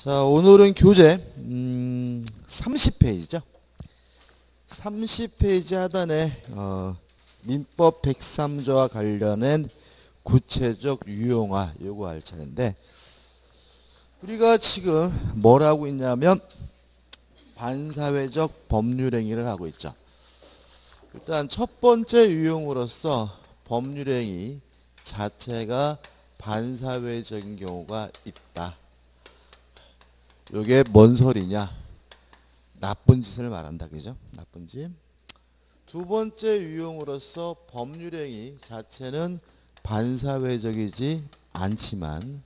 자, 오늘은 교재 30페이지죠. 30페이지 하단에 민법 103조와 관련된 구체적 유용화 요거 할 차례인데, 우리가 지금 뭘 하고 있냐면 반사회적 법률행위를 하고 있죠. 일단 첫 번째 유용으로서 법률행위 자체가 반사회적인 경우가 있다. 요게 뭔 소리냐? 나쁜 짓을 말한다. 그죠? 나쁜 짓. 두 번째 유형으로서 법률행위 자체는 반사회적이지 않지만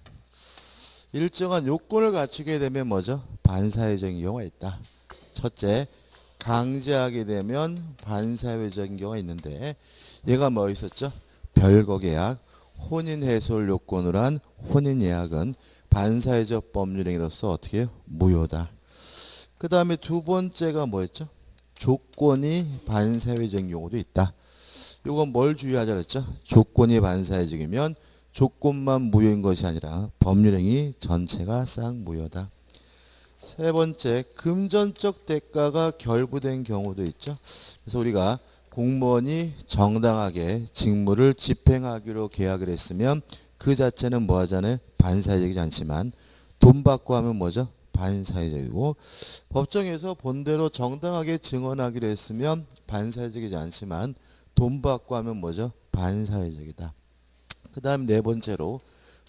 일정한 요건을 갖추게 되면 뭐죠? 반사회적인 경우가 있다. 첫째, 강제하게 되면 반사회적인 경우가 있는데, 얘가 뭐 있었죠? 별거계약, 혼인해솔 요건을 한 혼인예약은 반사회적 법률행위로서 어떻게 해요? 무효다. 그 다음에 두 번째가 뭐였죠? 조건이 반사회적인 경우도 있다. 이건 뭘 주의하자 그랬죠? 조건이 반사회적이면 조건만 무효인 것이 아니라 법률행위 전체가 싹 무효다. 세 번째, 금전적 대가가 결부된 경우도 있죠. 그래서 우리가 공무원이 정당하게 직무를 집행하기로 계약을 했으면 그 자체는 뭐 하잖아요? 반사회적이지 않지만 돈 받고 하면 뭐죠? 반사회적이고, 법정에서 본대로 정당하게 증언하기로 했으면 반사회적이지 않지만 돈 받고 하면 뭐죠? 반사회적이다. 그 다음 네 번째로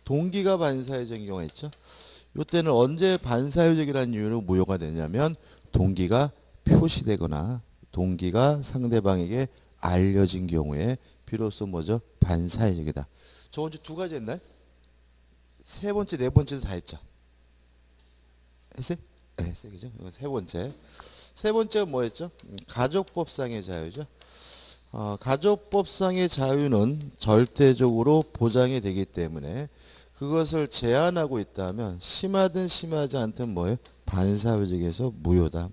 동기가 반사회적인 경우가 있죠. 이때는 언제 반사회적이라는 이유로 무효가 되냐면 동기가 표시되거나 동기가 상대방에게 알려진 경우에 비로소 뭐죠? 반사회적이다. 저번 주 두 가지 했나요? 세 번째, 네 번째도 다 했죠. 했어요? 네, 했어요. 그죠? 세 번째. 세 번째가 뭐였죠? 가족법상의 자유죠. 가족법상의 자유는 절대적으로 보장이 되기 때문에 그것을 제한하고 있다면 심하든 심하지 않든 뭐예요? 반사회적에서 무효다.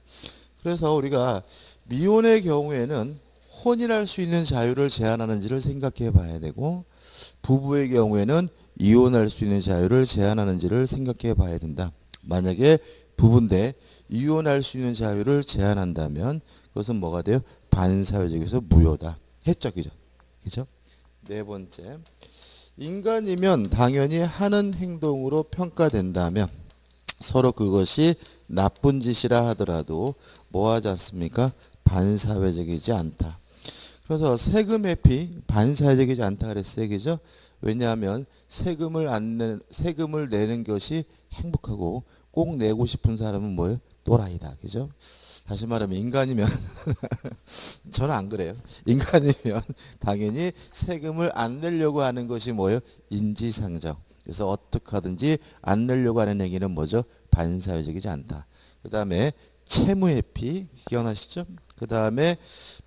그래서 우리가 미혼의 경우에는 혼인할 수 있는 자유를 제한하는지를 생각해 봐야 되고, 부부의 경우에는 이혼할 수 있는 자유를 제한하는지를 생각해 봐야 된다. 만약에 부부인데 이혼할 수 있는 자유를 제한한다면 그것은 뭐가 돼요? 반사회적에서 무효다. 했죠, 그죠? 그죠? 네 번째, 인간이면 당연히 하는 행동으로 평가된다면 서로 그것이 나쁜 짓이라 하더라도 뭐 하지 않습니까? 반사회적이지 않다. 그래서 세금 회피 반사회적이지 않다 그랬어요. 그죠? 왜냐하면 세금을 내는 것이 행복하고 꼭 내고 싶은 사람은 뭐예요? 또라이다. 그죠? 다시 말하면 인간이면 저는 안 그래요. 인간이면 당연히 세금을 안 내려고 하는 것이 뭐예요? 인지상정. 그래서 어떻게 하든지 안 내려고 하는 행위는 뭐죠? 반사회적이지 않다. 그 다음에 채무회피 기억나시죠? 그 다음에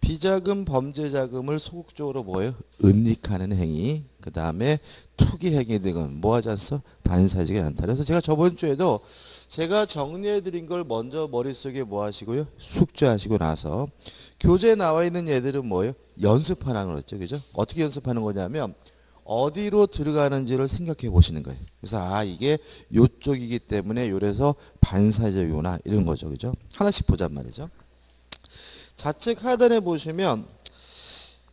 비자금 범죄자금을 소극적으로 뭐예요? 은닉하는 행위. 그 다음에 투기 행위 등은 뭐 하지 않소? 반사회적이지 않다. 그래서 제가 저번 주에도 제가 정리해 드린 걸 먼저 머릿속에 뭐 하시고요? 숙지하시고 나서 교재에 나와 있는 얘들은 뭐예요? 연습하라는 거였죠. 그죠? 어떻게 연습하는 거냐면 어디로 들어가는지를 생각해 보시는 거예요. 그래서 이게 요쪽이기 때문에 요래서 반사회적이구나 이런 거죠. 그죠? 하나씩 보잔 말이죠. 좌측 하단에 보시면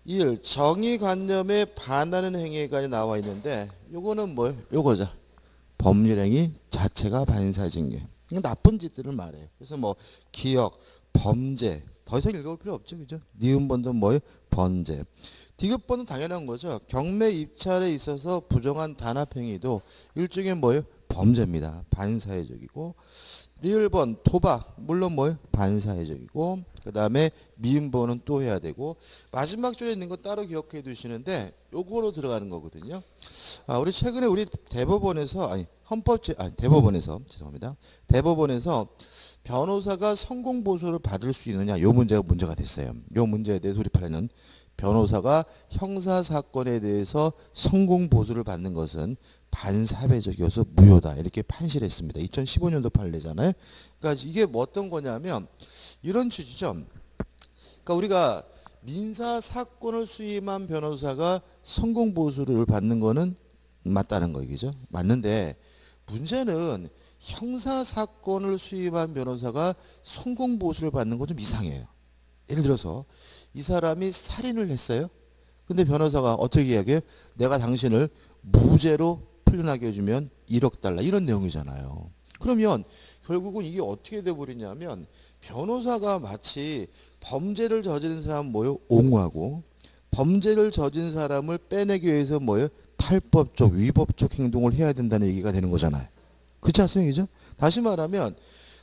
1. 정의관념에 반하는 행위가 나와 있는데 요거는 뭐예요? 요거죠. 법률행위 자체가 반사회적이에요. 이건 나쁜 짓들을 말해요. 그래서 뭐 기억, 범죄 더 이상 읽어볼 필요 없죠. 그죠? 니은번도 뭐예요? 번제. 디귿번은 당연한 거죠. 경매 입찰에 있어서 부정한 단합행위도 일종의 뭐예요? 범죄입니다. 반사회적이고. 리을번 도박 물론 뭐예요? 반사회적이고, 그 다음에 미음번은 또 해야 되고, 마지막 줄에 있는 거 따로 기억해 두시는데 요거로 들어가는 거거든요. 우리 최근에 우리 대법원에서 죄송합니다. 대법원에서 변호사가 성공보수를 받을 수 있느냐 요 문제가 문제가 됐어요. 요 문제에 대해서 우리 판례는 변호사가 형사사건에 대해서 성공보수를 받는 것은 반사회적이어서 무효다 이렇게 판시를 했습니다. 2015년도 판례잖아요. 그러니까 이게 뭐 어떤 거냐면 이런 취지죠. 그러니까 우리가 민사사건을 수임한 변호사가 성공보수를 받는 거는 맞다는 거죠. 맞는데 문제는 형사 사건을 수임한 변호사가 성공 보수를 받는 건 좀 이상해요. 예를 들어서 이 사람이 살인을 했어요. 근데 변호사가 어떻게 이야기해요? 내가 당신을 무죄로 풀려나게 해주면 1억 달러 이런 내용이잖아요. 그러면 결국은 이게 어떻게 돼버리냐면 변호사가 마치 범죄를 저지른 사람 뭐요? 옹호하고 범죄를 저지른 사람을 빼내기 위해서 뭐요? 탈법적 위법적 행동을 해야 된다는 얘기가 되는 거잖아요. 그렇지 않습니까? 다시 말하면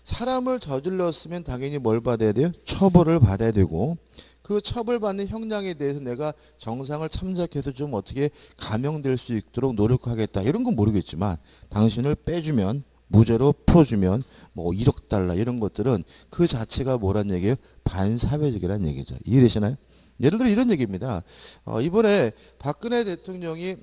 사람을 저질렀으면 당연히 뭘 받아야 돼요? 처벌을 받아야 되고 그 처벌받는 형량에 대해서 내가 정상을 참작해서 좀 어떻게 감형될 수 있도록 노력하겠다. 이런 건 모르겠지만 당신을 빼주면 무죄로 풀어주면 뭐 1억 달러 이런 것들은 그 자체가 뭐란 얘기예요? 반사회적이란 얘기죠. 이해되시나요? 예를 들어 이런 얘기입니다. 이번에 박근혜 대통령이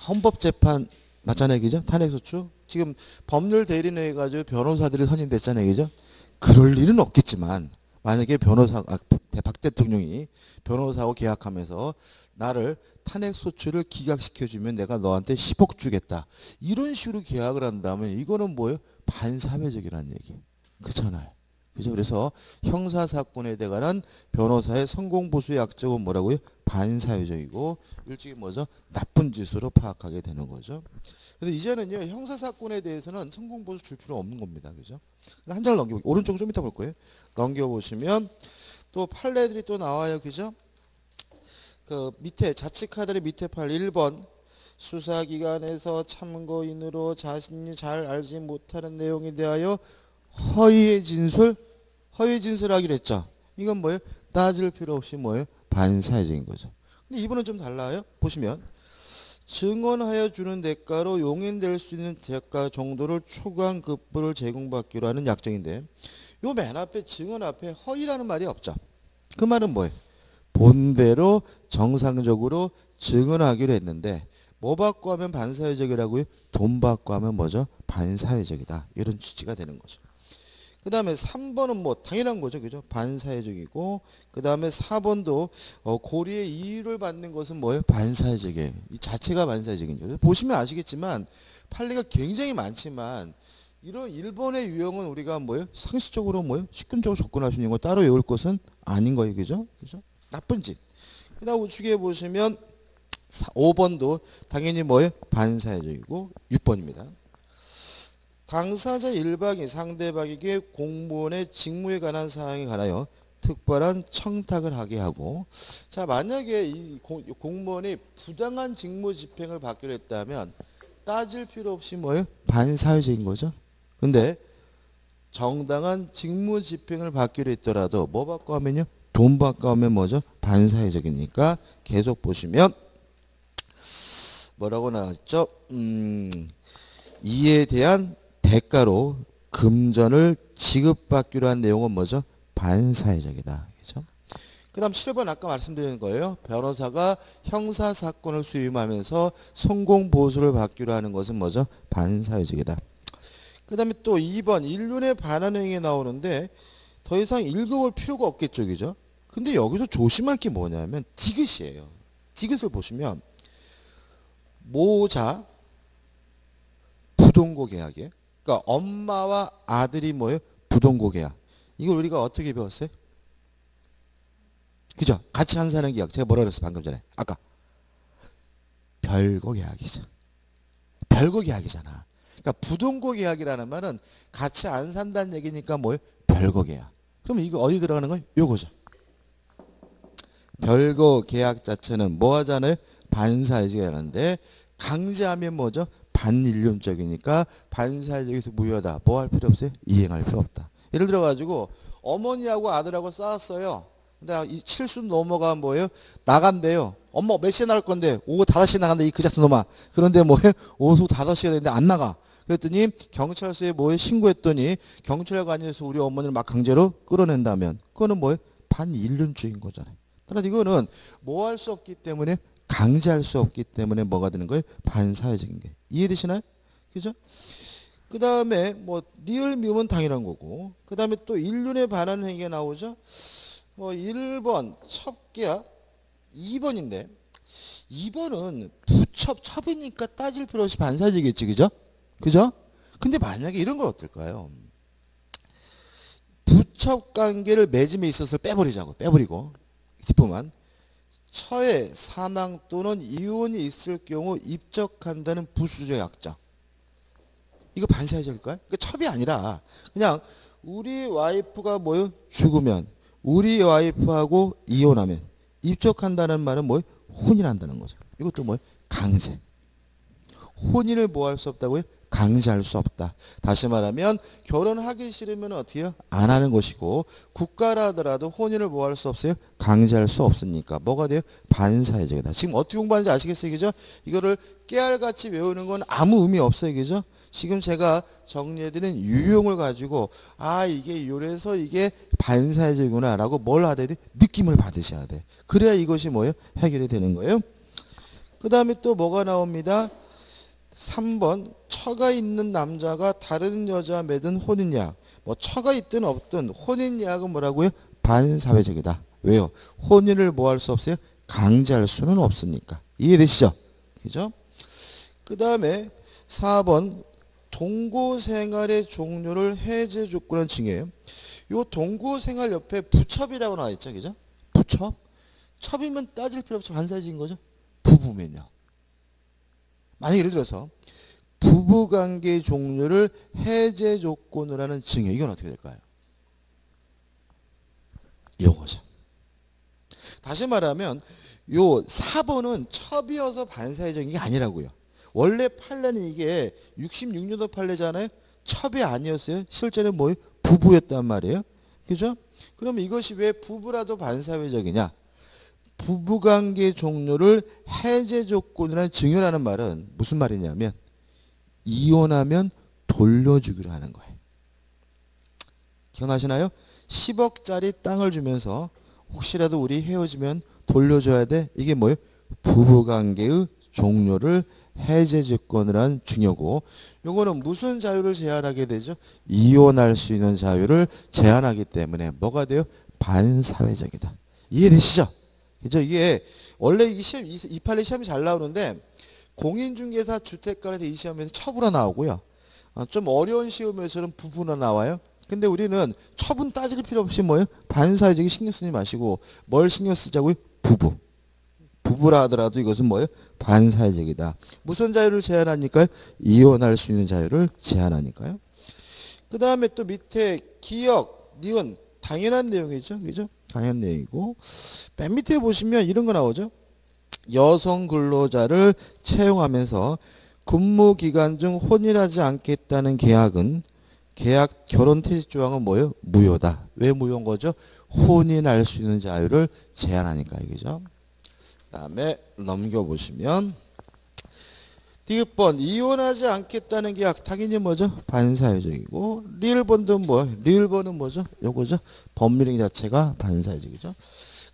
헌법재판 맞잖아요. 그죠? 탄핵소추. 지금 법률 대리인을 해가지고 변호사들이 선임됐잖아요. 그죠? 그럴 일은 없겠지만 만약에 박 대통령이 변호사하고 계약하면서 나를 탄핵소추를 기각시켜주면 내가 너한테 10억 주겠다. 이런 식으로 계약을 한다면 이거는 뭐예요? 반사회적이라는 얘기. 그렇잖아요. 그죠? 그래서 형사사건에 대한 변호사의 성공보수의 약점은 뭐라고요? 반사회적이고 일종의 뭐죠? 나쁜 짓으로 파악하게 되는 거죠. 그래서 이제는요 형사사건에 대해서는 성공보수 줄 필요 없는 겁니다. 그죠? 한 장을 넘겨볼게요. 오른쪽은 좀 이따 볼 거예요. 넘겨보시면 또 판례들이 또 나와요. 그죠? 그 밑에 자치카드의 밑에 판례 1번 수사기관에서 참고인으로 자신이 잘 알지 못하는 내용에 대하여 허위의 진술하기로 했죠. 이건 뭐예요? 따질 필요 없이 뭐예요? 반사회적인 거죠. 근데 이번은 좀 달라요. 보시면 증언하여 주는 대가로 용인될 수 있는 대가 정도를 초과한 급부를 제공받기로 하는 약정인데 요 맨 앞에 증언 앞에 허위라는 말이 없죠. 그 말은 뭐예요? 본대로 정상적으로 증언하기로 했는데 뭐 받고 하면 반사회적이라고요? 돈 받고 하면 뭐죠? 반사회적이다. 이런 취지가 되는 거죠. 그 다음에 3번은 뭐 당연한 거죠. 그죠? 반사회적이고 그 다음에 4번도 고리의 이유를 받는 것은 뭐예요? 반사회적이에요. 이 자체가 반사회적인 거죠. 보시면 아시겠지만 판례가 굉장히 많지만 이런 일본의 유형은 우리가 뭐예요? 상식적으로 뭐예요? 식근적으로 접근할 수 있는 거 따로 외울 것은 아닌 거예요. 그죠? 그죠? 나쁜 짓. 그 다음 우측에 보시면 5번도 당연히 뭐예요? 반사회적이고 6번입니다. 당사자 일방이 상대방에게 공무원의 직무에 관한 사항에 관하여 특별한 청탁을 하게 하고 자 만약에 이 공무원이 부당한 직무 집행을 받기로 했다면 따질 필요 없이 뭐예요? 반사회적인 거죠. 근데 정당한 직무 집행을 받기로 했더라도 뭐 받고 하면요? 돈 받고 하면 뭐죠? 반사회적이니까 계속 보시면 뭐라고 나왔죠? 이에 대한 대가로 금전을 지급받기로 한 내용은 뭐죠? 반사회적이다. 그렇죠? 그 다음 7번 아까 말씀드린 거예요. 변호사가 형사사건을 수임하면서 성공보수를 받기로 하는 것은 뭐죠? 반사회적이다. 그 다음에 또 2번 인륜에 반하는 행위에 나오는데 더 이상 읽어볼 필요가 없겠죠. 그죠? 근데 여기서 조심할 게 뭐냐면 디귿이에요. 디귿을 보시면 모자 부동고 계약이에요. 그러니까 엄마와 아들이 뭐예요? 부동고 계약. 이걸 우리가 어떻게 배웠어요? 그죠? 같이 안 사는 계약. 제가 뭐라 그랬어요? 방금 전에. 아까. 별거 계약이죠. 별거 계약이잖아. 그러니까 부동고 계약이라는 말은 같이 안 산다는 얘기니까 뭐예요? 별거 계약. 그럼 이거 어디 들어가는 거예요? 요거죠. 별거 계약 자체는 뭐 하잖아요? 반사회적이라는데 강제하면 뭐죠? 반인륜적이니까 반사회적에서 무효다. 뭐 할 필요 없어요? 이행할 필요 없다. 예를 들어 가지고 어머니하고 아들하고 싸웠어요. 근데 이 칠순 넘어가면 뭐예요? 나간대요. 엄마 몇 시에 나갈 건데 오후 5시에 나간다. 이 그 자식 놈아. 그런데 뭐예요? 오후 5시가 됐는데 안 나가. 그랬더니 경찰서에 뭐예요? 신고했더니 경찰관에서 우리 어머니를 막 강제로 끌어낸다면 그거는 뭐예요? 반인륜적인 거잖아요. 따라서 이거는 뭐 할 수 없기 때문에 강제할 수 없기 때문에 뭐가 되는 거예요? 반사회적인 게. 이해되시나요? 그죠? 그 다음에 뭐 리을 미움은 당연한 거고 그 다음에 또 인륜에 반하는 행위가 나오죠. 뭐 1번 첩계약 2번인데 2번은 부첩 첩이니까 따질 필요 없이 반사회적이겠지. 그죠? 그죠? 근데 만약에 이런 건 어떨까요? 부첩 관계를 맺음에 있어서 빼버리고 뒷부분 처해 사망 또는 이혼이 있을 경우 입적한다는 부수적 약정. 이거 반사회적일까요? 그러니까 첩이 아니라 그냥 우리 와이프가 뭐요? 죽으면 우리 와이프하고 이혼하면 입적한다는 말은 뭐요? 혼인한다는 거죠. 이것도 뭐요? 강제. 혼인을 뭐 할 수 없다고요? 강제할 수 없다. 다시 말하면 결혼하기 싫으면 어떻게 해요? 안 하는 것이고 국가라 하더라도 혼인을 뭐 할 수 없어요? 강제할 수 없으니까 뭐가 돼요? 반사회적이다. 지금 어떻게 공부하는지 아시겠어요? 그죠? 이거를 깨알같이 외우는 건 아무 의미 없어요. 그죠? 지금 제가 정리해드린 유형을 가지고 이게 이래서 이게 반사회적이구나 라고 뭘 하셔야 돼? 느낌을 받으셔야 돼. 그래야 이것이 뭐예요? 해결이 되는 거예요. 그 다음에 또 뭐가 나옵니다. 3번 처가 있는 남자가 다른 여자와 맺은 혼인약. 뭐 처가 있든 없든 혼인약은 뭐라고요? 반사회적이다. 왜요? 혼인을 뭐 할 수 없어요? 강제할 수는 없으니까. 이해되시죠? 그죠? 그 다음에 4번 동거생활의 종료를 해제 조건은 징해요. 요 동거생활 옆에 부첩이라고 나와 있죠. 그죠? 부첩. 첩이면 따질 필요 없이 반사회적인 거죠. 부부면요. 만약 예를 들어서 부부관계 종료를 해제 조건으로 하는 증여. 이건 어떻게 될까요? 요거죠. 다시 말하면 요 4번은 첩이어서 반사회적인 게 아니라고요. 원래 판례는 이게 66년도 판례잖아요. 첩이 아니었어요. 실제는 뭐예요? 부부였단 말이에요. 그죠? 그럼 이것이 왜 부부라도 반사회적이냐? 부부관계 종료를 해제 조건이라는 증여라는 말은 무슨 말이냐면 이혼하면 돌려주기로 하는 거예요. 기억나시나요? 10억짜리 땅을 주면서 혹시라도 우리 헤어지면 돌려줘야 돼. 이게 뭐예요? 부부관계의 종료를 해제 조건을 한 증여고, 요거는 무슨 자유를 제한하게 되죠? 이혼할 수 있는 자유를 제한하기 때문에 뭐가 돼요? 반사회적이다. 이해되시죠? 그죠? 이게 원래 이게 시험 282 시험이 잘 나오는데 공인중개사 주택가에서 이 시험에서 첩으로 나오고요. 좀 어려운 시험에서는 부부로 나와요. 근데 우리는 첩은 따질 필요 없이 뭐예요? 반사회적인 신경 쓰지 마시고 뭘 신경 쓰자고요? 부부. 부부라 하더라도 이것은 뭐예요? 반사회적이다. 무슨 자유를 제한하니까요? 이혼할 수 있는 자유를 제한하니까요. 그 다음에 또 밑에 기역, 니은 당연한 내용이죠. 그죠? 당연한 내용이고 맨 밑에 보시면 이런 거 나오죠. 여성 근로자를 채용하면서 근무 기간 중 혼인하지 않겠다는 계약은 계약 결혼 퇴직 조항은 뭐예요? 무효다. 왜 무효인 거죠? 혼인할 수 있는 자유를 제한하니까 이거죠. 그다음에 넘겨보시면 디귿번 이혼하지 않겠다는 계약 당연히 뭐죠? 반사회적이고 리을번도 뭐예요? 리을번은 뭐죠? 요거죠. 법률행 자체가 반사회적이죠.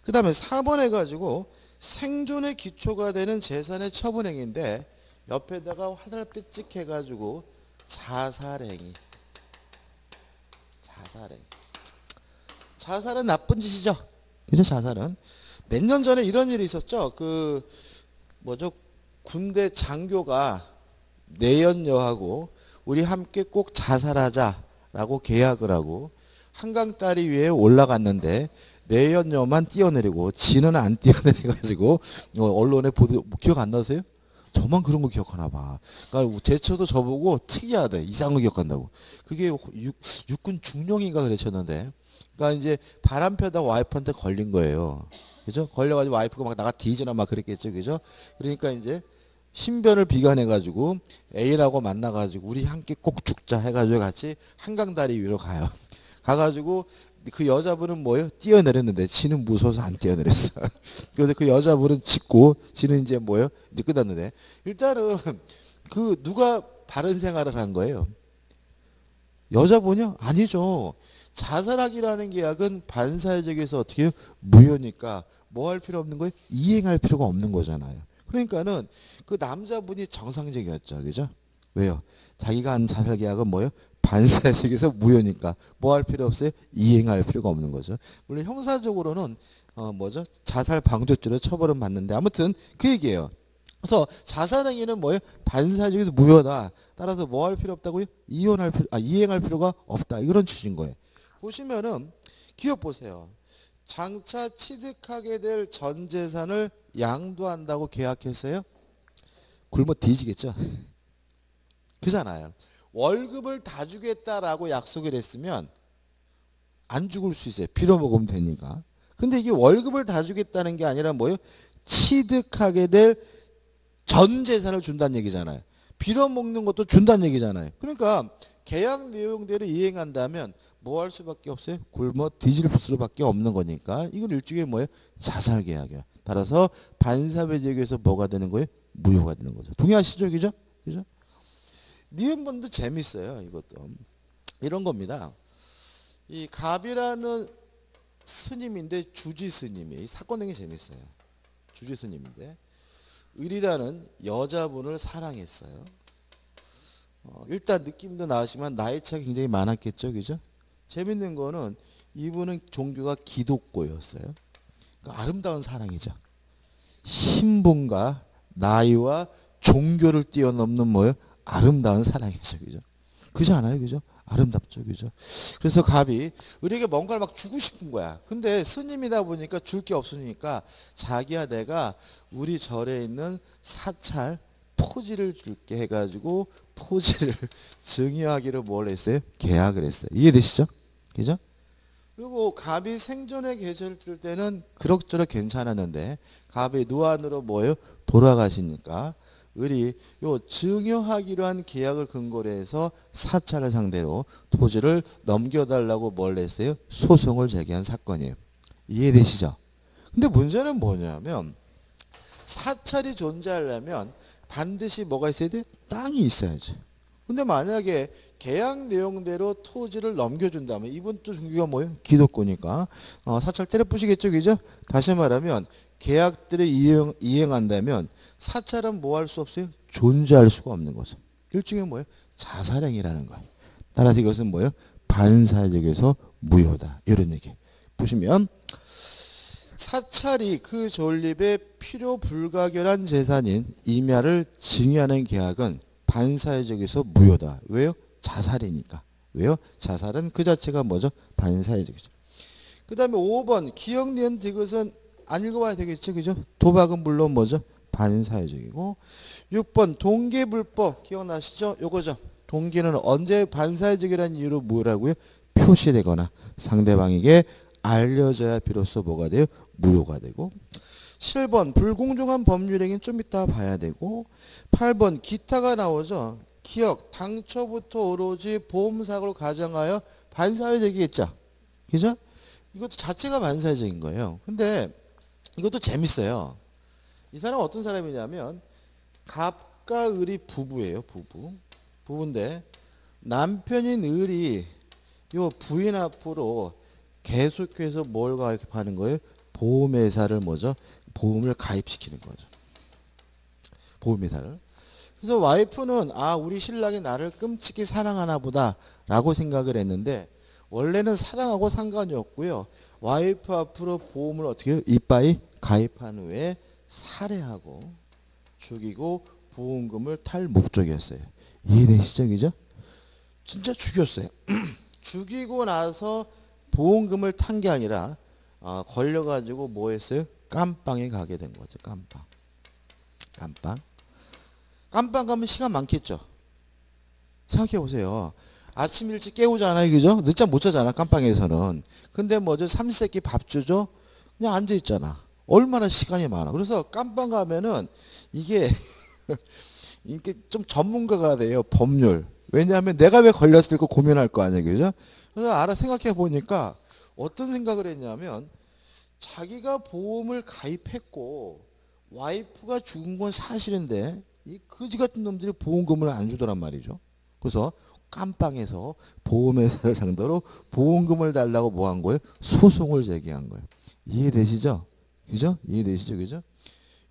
그 다음에 4번 해가지고 생존의 기초가 되는 재산의 처분행위인데 옆에다가 화살표 찍혀가지고 자살행위. 자살은 나쁜 짓이죠. 그죠? 자살은. 몇 년 전에 이런 일이 있었죠. 군대 장교가 내연녀하고 우리 함께 꼭 자살하자라고 계약을 하고 한강다리 위에 올라갔는데 내연녀만 뛰어내리고 지는 안 뛰어내려가지고 언론에 보도 기억 안 나세요? 저만 그런 거 기억하나 봐. 그러니까 제처도 저보고 특이하대. 이상한 거 기억한다고. 그게 육군 중령인가 그러셨는데. 그러니까 이제 바람 펴다 와이프한테 걸린 거예요. 그죠? 걸려가지고 와이프가 막 나가 뒤지나 막 그랬겠죠. 그죠? 그러니까 이제 신변을 비관해가지고 A라고 만나가지고 우리 함께 꼭 죽자 해가지고 같이 한강다리 위로 가요. 가가지고 그 여자분은 뭐예요? 뛰어내렸는데 지는 무서워서 안 뛰어내렸어. 그래서 그 여자분은 짓고 지는 이제 뭐예요? 이제 끝났는데 일단은 그 누가 바른 생활을 한 거예요? 여자분이요? 아니죠. 자살하기라는 계약은 반사회적에서 어떻게 해요? 무효니까 뭐 할 필요 없는 거예요? 이행할 필요가 없는 거잖아요. 그러니까는 그 남자분이 정상적이었죠. 그죠? 왜요? 자기가 한 자살 계약은 뭐예요? 반사회적에서 무효니까 뭐 할 필요 없어요? 이행할 필요가 없는 거죠. 물론 형사적으로는 자살 방조죄로 처벌은 받는데 아무튼 그 얘기예요. 그래서 자살행위는 뭐예요? 반사적에서 무효다. 따라서 뭐 할 필요 없다고요? 이행할 필요가 없다. 이런 취지인 거예요. 보시면은 기업 보세요. 장차 취득하게 될 전 재산을 양도한다고 계약했어요? 굶어 뒤지겠죠? 그잖아요. 월급을 다 주겠다라고 약속을 했으면 안 죽을 수 있어요. 빌어먹으면 되니까. 근데 이게 월급을 다 주겠다는 게 아니라 뭐예요? 취득하게 될 전 재산을 준다는 얘기잖아요. 빌어먹는 것도 준다는 얘기잖아요. 그러니까 계약 내용대로 이행한다면 뭐 할 수밖에 없어요? 굶어 뒤질 수밖에 없는 거니까 이건 일종의 뭐예요? 자살 계약이야. 따라서 반사회적에서 뭐가 되는 거예요? 무효가 되는 거죠. 동의하시죠? 그죠? 그죠? 니은번도 재밌어요. 이것도. 이런 겁니다. 이 갑이라는 스님인데 주지 스님이에요. 이 사건 되게 재밌어요. 주지 스님인데 을이라는 여자분을 사랑했어요. 일단 느낌도 나지만 나이 차가 굉장히 많았겠죠. 그죠? 재밌는 거는 이분은 종교가 기독교였어요. 그러니까 아름다운 사랑이죠. 신분과 나이와 종교를 뛰어넘는 뭐예요? 아름다운 사랑이죠. 그죠? 그지 않아요? 그죠? 아름답죠. 그죠? 그래서 갑이 을에게 뭔가를 막 주고 싶은 거야. 근데 스님이다 보니까 줄 게 없으니까 자기야 내가 우리 절에 있는 사찰 토지를 줄게 해가지고 토지를 증여하기로 뭘 했어요? 계약을 했어요. 이해되시죠? 그죠? 그리고 갑이 생존에 계실 때는 그럭저럭 괜찮았는데 갑이 노안으로 뭐예요? 돌아가시니까 을이 요 증여하기로 한 계약을 근거로 해서 사찰을 상대로 토지를 넘겨달라고 뭘 했어요? 소송을 제기한 사건이에요. 이해되시죠? 근데 문제는 뭐냐면 사찰이 존재하려면 반드시 뭐가 있어야 돼? 땅이 있어야지. 근데 만약에 계약 내용대로 토지를 넘겨준다면 이분 또 종교가 뭐예요? 기독교니까 사찰 때려 부시겠죠. 그죠? 다시 말하면 계약들을 이행한다면 사찰은 뭐 할 수 없어요? 존재할 수가 없는 거죠. 일종의 뭐예요? 자살행위라는 거예요. 따라서 이것은 뭐예요? 반사적에서 무효다. 이런 얘기. 보시면 사찰이 그 존립에 필요 불가결한 재산인 임야를 증여하는 계약은 반사회적에서 무효다. 왜요? 자살이니까. 왜요? 자살은 그 자체가 뭐죠? 반사회적이죠. 그 다음에 5번 기억, 니은, 디귿은 안 읽어봐야 되겠죠. 그죠? 도박은 물론 뭐죠? 반사회적이고 6번 동계불법 기억나시죠? 요거죠. 동계는 언제 반사회적이라는 이유로 뭐라고요? 표시되거나 상대방에게 알려져야 비로소 뭐가 돼요? 무효가 되고 7번 불공정한 법률행위는 좀 이따 봐야 되고 8번 기타가 나오죠. 기억 당초부터 오로지 보험사고를 가정하여 반사회적이겠죠. 그죠? 이것도 자체가 반사회적인 거예요. 근데 이것도 재밌어요. 이 사람은 어떤 사람이냐면 갑과 을이 부부예요. 부부인데 남편인 을이 요 부인 앞으로 계속해서 뭘 가입하는 거예요? 보험회사를 뭐죠? 보험을 가입시키는 거죠. 보험회사를. 그래서 와이프는 우리 신랑이 나를 끔찍히 사랑하나 보다 라고 생각을 했는데 원래는 사랑하고 상관이 없고요. 와이프 앞으로 보험을 어떻게 해요? 이빠이 가입한 후에 살해하고 죽이고 보험금을 탈 목적이었어요. 이해되시죠? 그죠? 진짜 죽였어요. 죽이고 나서 보험금을 탄 게 아니라 걸려가지고 뭐 했어요? 깜빵에 가게 된 거죠. 깜빵 가면 시간 많겠죠. 생각해 보세요. 아침 일찍 깨우잖아요. 그죠? 늦잠 못 자잖아. 깜빵에서는. 근데 뭐죠? 삼시세끼 밥 주죠? 그냥 앉아 있잖아. 얼마나 시간이 많아. 그래서 깜빵 가면은 이게 좀 전문가가 돼요. 법률. 왜냐하면 내가 왜 걸렸을까 고민할 거 아니에요. 그죠? 그래서 생각해 보니까 어떤 생각을 했냐면 자기가 보험을 가입했고 와이프가 죽은 건 사실인데 이 거지 같은 놈들이 보험금을 안 주더란 말이죠. 그래서 깜빵에서 보험회사를 상대로 보험금을 달라고 뭐 한 거예요? 소송을 제기한 거예요. 이해되시죠? 그죠? 이해되시죠? 그죠?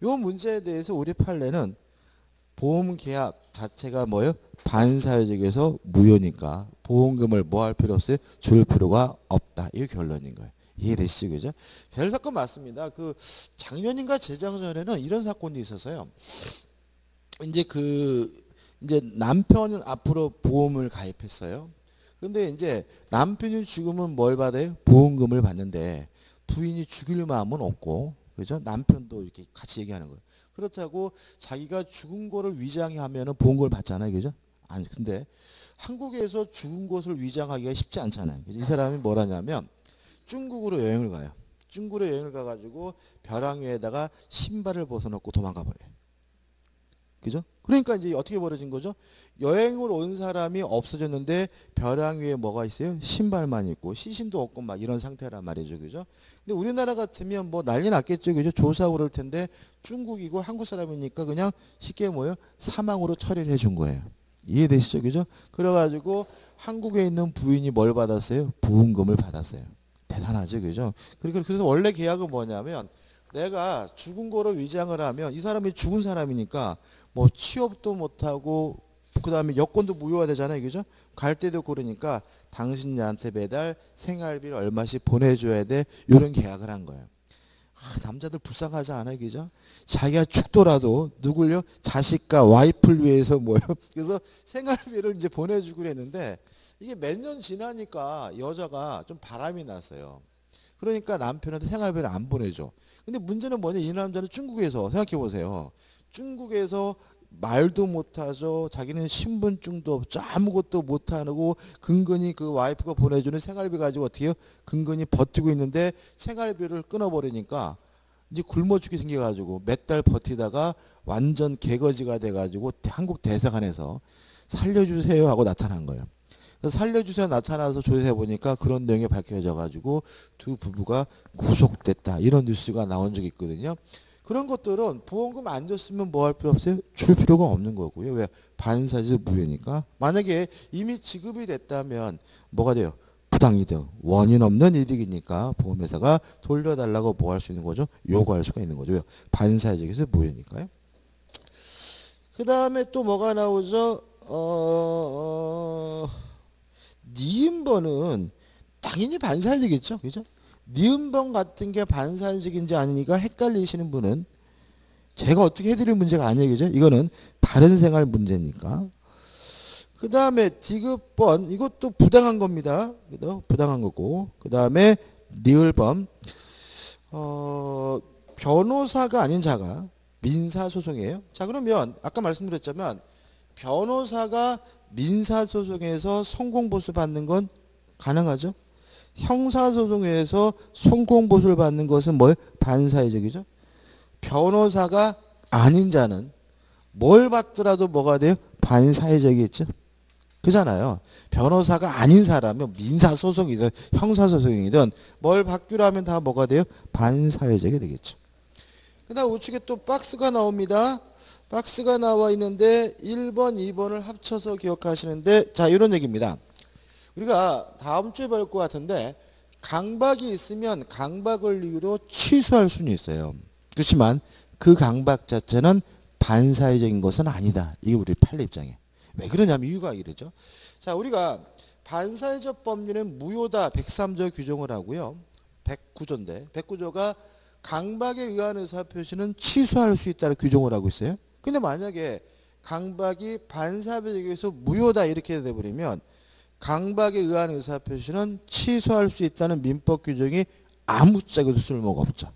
요 문제에 대해서 우리 판례는 보험 계약 자체가 뭐예요? 반사회적에서 무효니까 보험금을 뭐 할 필요 없어요? 줄 필요가 없다. 이게 결론인 거예요. 이해되시죠? 그죠? 별 사건 맞습니다. 그 작년인가 재작년에는 이런 사건이 있었어요. 이제 남편은 앞으로 보험을 가입했어요. 근데 이제 남편이 죽으면 뭘 받아요? 보험금을 받는데 부인이 죽일 마음은 없고, 그죠? 남편도 이렇게 같이 얘기하는 거예요. 그렇다고 자기가 죽은 거를 위장하면은 보험금을 받잖아요, 그죠? 아니, 근데 한국에서 죽은 것을 위장하기가 쉽지 않잖아요. 이 사람이 뭘 하냐면 중국으로 여행을 가요. 중국으로 여행을 가가지고 벼랑 위에다가 신발을 벗어놓고 도망가 버려요. 그죠? 그러니까 이제 어떻게 벌어진 거죠? 여행을 온 사람이 없어졌는데 벼랑 위에 뭐가 있어요? 신발만 있고 시신도 없고 막 이런 상태란 말이죠. 그죠? 근데 우리나라 같으면 뭐 난리 났겠죠. 그죠? 조사 오를 텐데 중국이고 한국 사람이니까 그냥 쉽게 뭐예요? 사망으로 처리를 해준 거예요. 이해되시죠? 그죠? 그래가지고 한국에 있는 부인이 뭘 받았어요? 보험금을 받았어요. 대단하죠. 그죠? 그래서 원래 계약은 뭐냐면 내가 죽은 거로 위장을 하면 이 사람이 죽은 사람이니까 뭐 취업도 못하고 그 다음에 여권도 무효화되잖아요. 그죠? 갈 때도 그러니까 당신한테 매달 생활비를 얼마씩 보내줘야 돼. 이런 계약을 한 거예요. 남자들 불쌍하지 않아요? 그죠? 자기가 죽더라도 누굴요? 자식과 와이프를 위해서 뭐요? 그래서 생활비를 이제 보내주고 그랬는데 이게 몇 년 지나니까 여자가 좀 바람이 났어요. 그러니까 남편한테 생활비를 안 보내줘. 근데 문제는 뭐냐? 이 남자는 중국에서 생각해 보세요. 중국에서 말도 못하죠. 자기는 신분증도 없죠. 아무것도 못하고 근근히 그 와이프가 보내주는 생활비 가지고 어떻게 해요? 근근히 버티고 있는데 생활비를 끊어버리니까 이제 굶어 죽게 생겨가지고 몇 달 버티다가 완전 개거지가 돼가지고 한국 대사관에서 살려주세요 하고 나타난 거예요. 그래서 살려주세요 나타나서 조사해 보니까 그런 내용이 밝혀져 가지고 두 부부가 구속됐다 이런 뉴스가 나온 적이 있거든요. 그런 것들은 보험금 안 줬으면 뭐 할 필요 없어요? 줄 필요가 없는 거고요. 왜? 반사적 무효니까. 만약에 이미 지급이 됐다면 뭐가 돼요? 부당이득, 원인 없는 이득이니까 보험회사가 돌려달라고 뭐 할 수 있는 거죠? 요구할 수가 있는 거죠. 왜? 반사적에서 무효니까요. 그 다음에 또 뭐가 나오죠? 니은번은 당연히 반사적이겠죠. 그죠? 니은번 같은 게 반사적인지 아니니까 헷갈리시는 분은 제가 어떻게 해드릴 문제가 아니에요. 그죠? 이거는 다른 생활 문제니까. 그 다음에 디귿번 이것도 부당한 겁니다. 그죠? 부당한 거고. 그 다음에 리을번 변호사가 아닌 자가 민사소송이에요. 자 그러면 아까 말씀드렸지만 변호사가 민사소송에서 성공보수 받는 건 가능하죠. 형사소송에서 성공보수를 받는 것은 뭐예요? 반사회적이죠. 변호사가 아닌 자는 뭘 받더라도 뭐가 돼요? 반사회적이겠죠. 그잖아요. 변호사가 아닌 사람은 민사소송이든 형사소송이든 뭘 받기로 하면 다 뭐가 돼요? 반사회적이 되겠죠. 그 다음 우측에 또 박스가 나옵니다. 박스가 나와 있는데 1번, 2번을 합쳐서 기억하시는데 자 이런 얘기입니다. 우리가 다음 주에 볼 것 같은데 강박이 있으면 강박을 이유로 취소할 수는 있어요. 그렇지만 그 강박 자체는 반사회적인 것은 아니다. 이게 우리 판례 입장이에요. 왜 그러냐면 이유가 이러죠. 자 우리가 반사회적 법률은 무효다 103조 규정을 하고요. 109조인데 109조가 강박에 의한 의사표시는 취소할 수 있다는 규정을 하고 있어요. 근데 만약에 강박이 반사회적에서 무효다 이렇게 돼버리면 강박에 의한 의사표시는 취소할 수 있다는 민법 규정이 아무짝에도 쓸모가 없죠.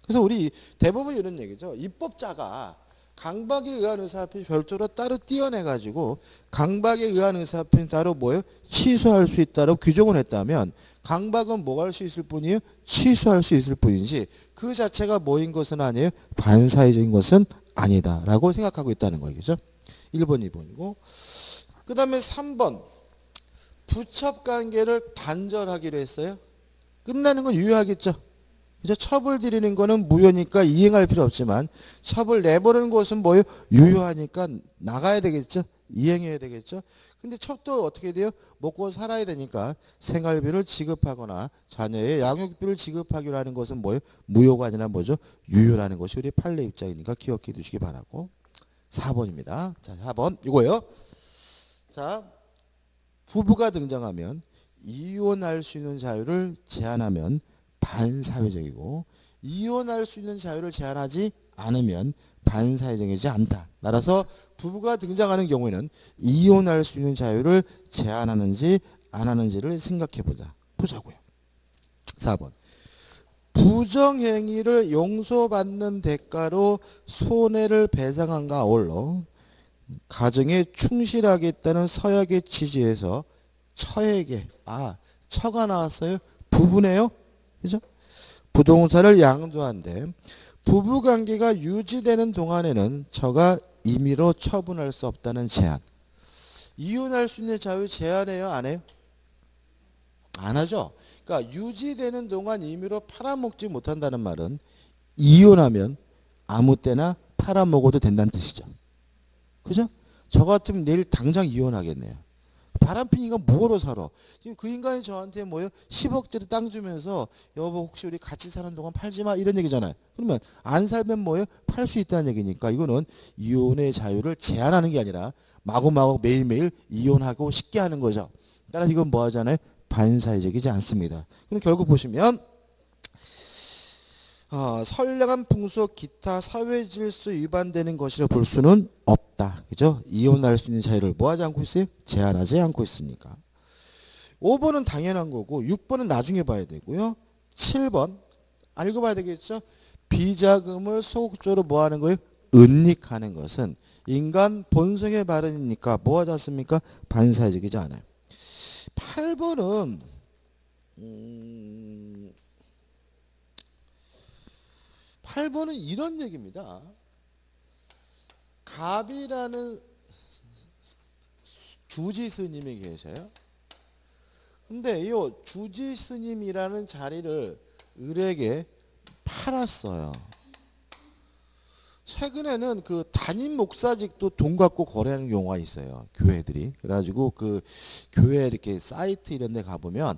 그래서 우리 대부분 이런 얘기죠. 입법자가 강박에 의한 의사표시 별도로 따로 띄어내가지고 강박에 의한 의사표시 따로 뭐예요? 취소할 수 있다고 규정을 했다면 강박은 뭐 할 수 있을 뿐이에요? 취소할 수 있을 뿐이지 그 자체가 뭐인 것은 아니에요? 반사회적인 것은 아니다라고 생각하고 있다는 거예요. 그죠? 1번, 2번이고 그 다음에 3번 부첩관계를 단절하기로 했어요. 끝나는 건 유효하겠죠. 이제 처벌 드리는 거는 무효니까 이행할 필요 없지만 처벌 내버리는 것은 뭐예요? 유효하니까 나가야 되겠죠. 이행해야 되겠죠. 근데 첩도 어떻게 돼요? 먹고 살아야 되니까 생활비를 지급하거나 자녀의 양육비를 지급하기로 하는 것은 뭐예요? 무효가 아니라 뭐죠? 유효라는 것이 우리 판례 입장이니까 기억해 두시기 바라고. 4번입니다. 자, 4번 이거예요. 자, 부부가 등장하면 이혼할 수 있는 자유를 제한하면 반사회적이고 이혼할 수 있는 자유를 제한하지 않으면 반사회적이지 않다. 따라서 부부가 등장하는 경우에는 이혼할 수 있는 자유를 제한하는지 안 하는지를 생각해 보자고요. 4번. 부정행위를 용서받는 대가로 손해를 배상한가 아울러 가정에 충실하겠다는 서약의 취지에서 처에게 처가 나왔어요. 부부네요. 그죠? 부동산을 양도한데 부부관계가 유지되는 동안에는 처가 임의로 처분할 수 없다는 제한. 이혼할 수 있는 자유 제한해요? 안 해요? 안 하죠. 그러니까 유지되는 동안 임의로 팔아먹지 못한다는 말은 이혼하면 아무 때나 팔아먹어도 된다는 뜻이죠. 그죠? 저 같으면 내일 당장 이혼하겠네요. 바람핀이가 뭐로 살아? 지금 그 인간이 저한테 뭐요? 10억짜리 땅 주면서 여보 혹시 우리 같이 사는 동안 팔지 마 이런 얘기잖아요. 그러면 안 살면 뭐요? 팔 수 있다는 얘기니까 이거는 이혼의 자유를 제한하는 게 아니라 마구마구 매일매일 이혼하고 쉽게 하는 거죠. 따라서 이건 뭐 하잖아요? 반사회적이지 않습니다. 그럼 결국 보시면 선량한 풍속 기타 사회질서 위반되는 것이라 볼 수는 없다. 그죠? 이혼할 수 있는 자유를 뭐 하지 않고 있어요? 제한하지 않고 있으니까. 5번은 당연한 거고 6번은 나중에 봐야 되고요. 7번 알고 봐야 되겠죠? 비자금을 소극적으로 뭐 하는 거예요? 은닉하는 것은 인간 본성의 발언이니까 뭐 하지 않습니까? 반사회적이지 않아요. 8번은 8번은 이런 얘기입니다. 갑이라는 주지 스님이 계셔요. 근데 이 주지 스님이라는 자리를 을에게 팔았어요. 최근에는 그 담임 목사직도 돈 갖고 거래하는 경우가 있어요. 교회들이. 그래가지고 그 교회 이렇게 사이트 이런 데 가보면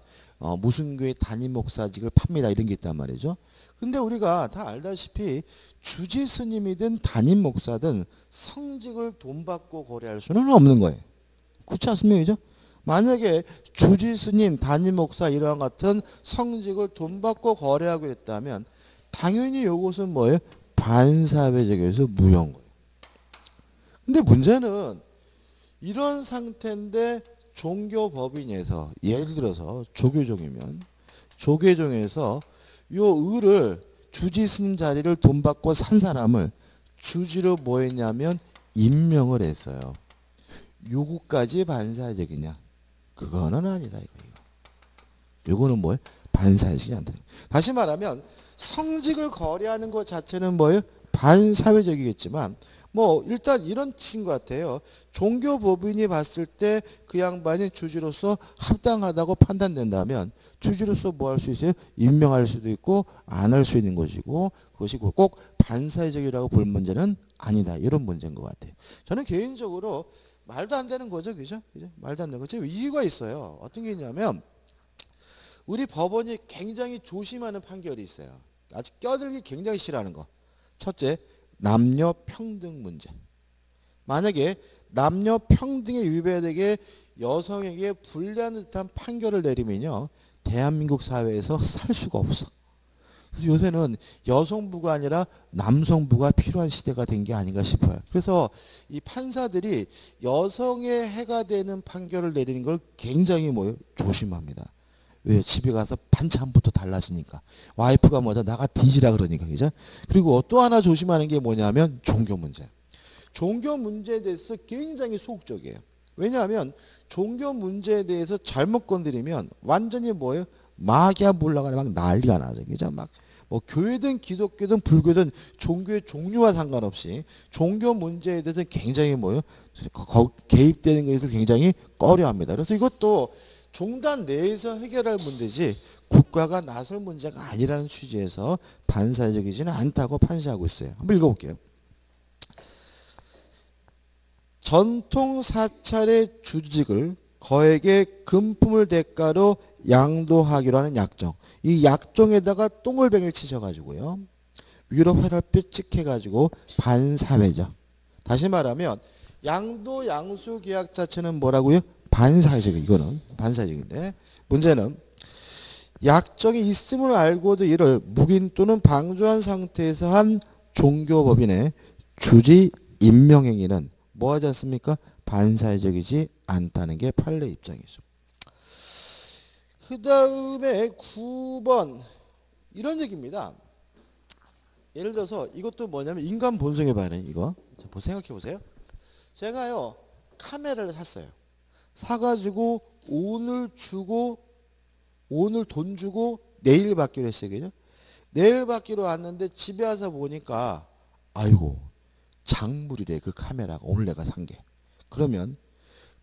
무슨 교회 담임 목사직을 팝니다. 이런 게 있단 말이죠. 근데 우리가 다 알다시피 주지 스님이든 담임 목사든 성직을 돈 받고 거래할 수는 없는 거예요. 그렇지 않습니까? 그죠? 만약에 주지 스님, 담임 목사 이러한 같은 성직을 돈 받고 거래하고 있다면 당연히 이것은 뭐예요? 반사회적에서 무효인 거예요. 근데 문제는 이런 상태인데 종교법인에서 예를 들어서 조계종이면 조계종에서 요 을을 주지 스님 자리를 돈 받고 산 사람을 주지로 뭐 했냐면 임명을 했어요. 요거까지 반사회적이냐? 그거는 아니다 이거. 요거는 뭐예요? 반사회적이 않다. 다시 말하면 성직을 거래하는 것 자체는 뭐예요? 반사회적이겠지만 뭐 일단 이런 뜻인 것 같아요. 종교법인이 봤을 때 그 양반이 주지로서 합당하다고 판단된다면 주지로서 뭐 할 수 있어요? 임명할 수도 있고 안 할 수 있는 것이고 그것이 꼭 반사회적이라고 볼 문제는 아니다. 이런 문제인 것 같아요. 저는 개인적으로 말도 안 되는 거죠. 그죠? 말도 안 되는 거죠. 이유가 있어요. 어떤 게 있냐면 우리 법원이 굉장히 조심하는 판결이 있어요. 아주 껴들기 굉장히 싫어하는 거. 첫째, 남녀 평등 문제. 만약에 남녀 평등에 위배되게 여성에게 불리한 듯한 판결을 내리면요. 대한민국 사회에서 살 수가 없어. 그래서 요새는 여성부가 아니라 남성부가 필요한 시대가 된 게 아닌가 싶어요. 그래서 이 판사들이 여성의 해가 되는 판결을 내리는 걸 굉장히 조심합니다. 왜? 집에 가서 반찬부터 달라지니까. 와이프가 먼저 나가 뒤지라 그러니까. 그죠? 그리고 또 하나 조심하는 게 뭐냐면 종교 문제. 종교 문제에 대해서 굉장히 소극적이에요. 왜냐하면 종교 문제에 대해서 잘못 건드리면 완전히 뭐예요? 마귀야 몰라가지고 막 난리가 나죠. 그죠? 막 뭐 교회든 기독교든 불교든 종교의 종류와 상관없이 종교 문제에 대해서 굉장히 개입되는 것을 굉장히 꺼려합니다. 그래서 이것도 종단 내에서 해결할 문제지 국가가 나설 문제가 아니라는 취지에서 반사회적이지는 않다고 판시하고 있어요. 한번 읽어볼게요. 전통 사찰의 주직을 거액의 금품을 대가로 양도하기로 하는 약정. 이 약정에다가 똥을뱅이를 치셔가지고요. 위로 화살표 찍혀가지고 반사회적. 다시 말하면 양도 양수 계약 자체는 뭐라고요? 반사회적. 이거는 반사회적인데 문제는 약정이 있음을 알고도 이를 묵인 또는 방조한 상태에서 한 종교법인의 주지 임명행위는 뭐하지 않습니까? 반사회적이지 않다는 게 판례 입장이죠. 그 다음에 9번 이런 얘기입니다. 예를 들어서 이것도 뭐냐면 인간 본성의 발현 이거. 생각해 보세요. 제가요 카메라를 샀어요. 사가지고 오늘 돈 주고 내일 받기로 했어요. 그죠? 내일 받기로 왔는데 집에 와서 보니까 아이고 작물이래 그 카메라가 오늘 내가 산 게. 그러면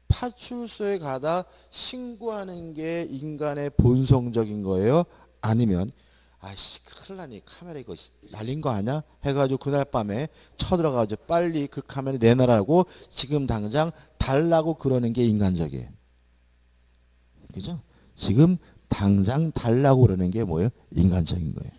파출소에 가다 신고하는 게 인간의 본성적인 거예요? 아니면 아씨 큰일 나니 카메라 이거 날린 거 아냐? 해가지고 그날 밤에 쳐들어가지고 빨리 그 카메라 내놔라고 지금 당장 달라고 그러는 게 인간적이에요. 그죠? 지금 당장 달라고 그러는 게 뭐예요? 인간적인 거예요.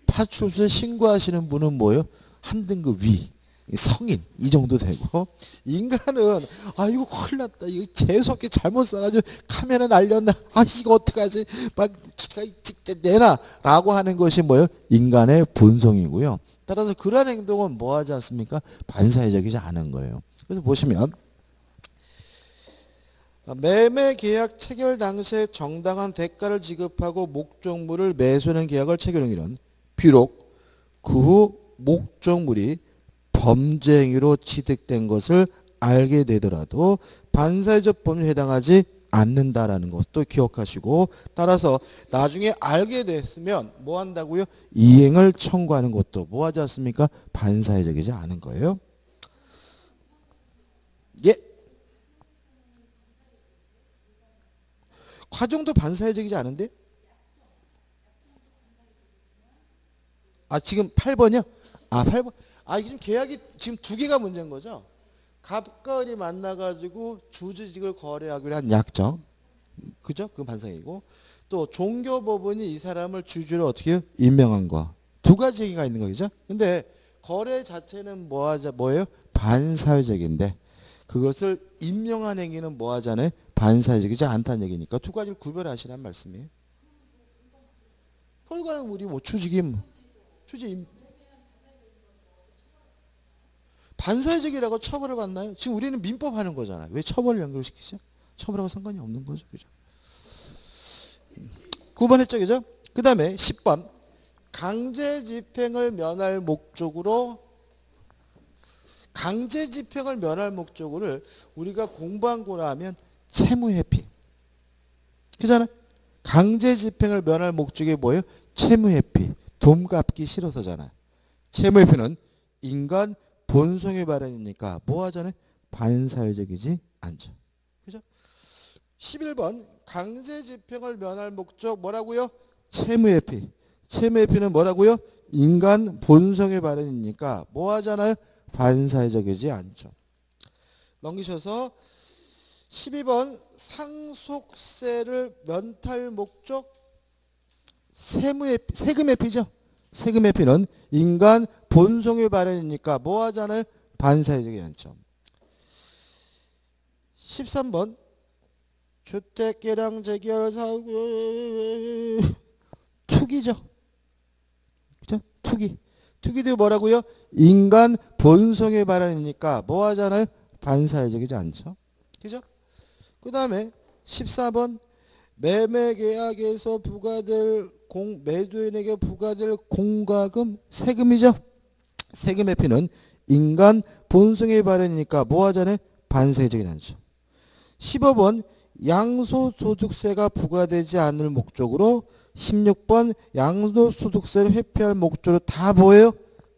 파출소에 신고하시는 분은 뭐예요? 한 등급 위. 성인 이 정도 되고 인간은 아 이거 큰일 났다 이거 재수없게 잘못 써가지고 카메라 날렸나 아 이거 어떡하지 막 직접 내놔 라고 하는 것이 뭐예요? 인간의 본성이고요. 따라서 그런 행동은 뭐 하지 않습니까? 반사회적이지 않은 거예요. 그래서 보시면 매매 계약 체결 당시에 정당한 대가를 지급하고 목적물을 매수하는 계약을 체결하는 일은 비록 그 후 목적물이 범죄 행위로 취득된 것을 알게 되더라도 반사회적 범죄에 해당하지 않는다라는 것도 기억하시고 따라서 나중에 알게 됐으면 뭐 한다고요? 이행을 청구하는 것도 뭐 하지 않습니까? 반사회적이지 않은 거예요. 예. 과정도 반사회적이지 않은데? 아 지금 8번이요? 아 8번. 아 이게 지금 계약이 지금 두 개가 문제인 거죠. 갑과을이 만나가지고 주주직을 거래하기로 한 약정, 그죠? 그건 반사이고 또 종교법원이 이 사람을 주주로 어떻게 해요? 임명한 거. 두 가지 얘기가 있는 거죠. 근데 거래 자체는 뭐예요? 반사회적인데 그것을 임명한 행위는 뭐 하잖아요? 반사회적이지 않다는 얘기니까 두 가지를 구별하시란 말씀이에요. 혈관은 우리 뭐 주지 반사회적이라고 처벌을 받나요? 지금 우리는 민법 하는 거잖아요. 왜 처벌을 연결시키죠? 처벌하고 상관이 없는 거죠. 그죠? 9번 했죠. 그죠? 그 다음에 10번. 강제 집행을 면할 목적으로 우리가 공부한 거라 하면 채무회피. 그잖아요? 강제 집행을 면할 목적이 뭐예요? 채무회피. 돈 갚기 싫어서잖아요. 채무회피는 인간 본성의 발현이니까 뭐 하잖아요? 반사회적이지 않죠. 그죠? 11번 강제 집행을 면할 목적 뭐라고요? 채무회피. 채무회피는 뭐라고요? 인간 본성의 발현이니까 뭐 하잖아요? 반사회적이지 않죠. 넘기셔서 12번 상속세를 면탈 목적 세금회피죠. 세금회피는 인간 본성의 발현이니까 뭐 하잖아요? 반사회적이지 않죠. 13번 주택계량 재개발 사고 투기죠. 그죠? 투기도 뭐라고요? 인간 본성의 발현이니까 뭐 하잖아요? 반사회적이지 않죠. 그죠? 그 다음에 14번 매매계약에서 부과될 매도인에게 부과될 공과금 세금이죠. 세금 회피는 인간 본성의 발현이니까 뭐 하잖아요? 반사회적이지 않죠. 15번 양도소득세가 부과되지 않을 목적으로 16번 양도소득세를 회피할 목적으로 다 뭐예요?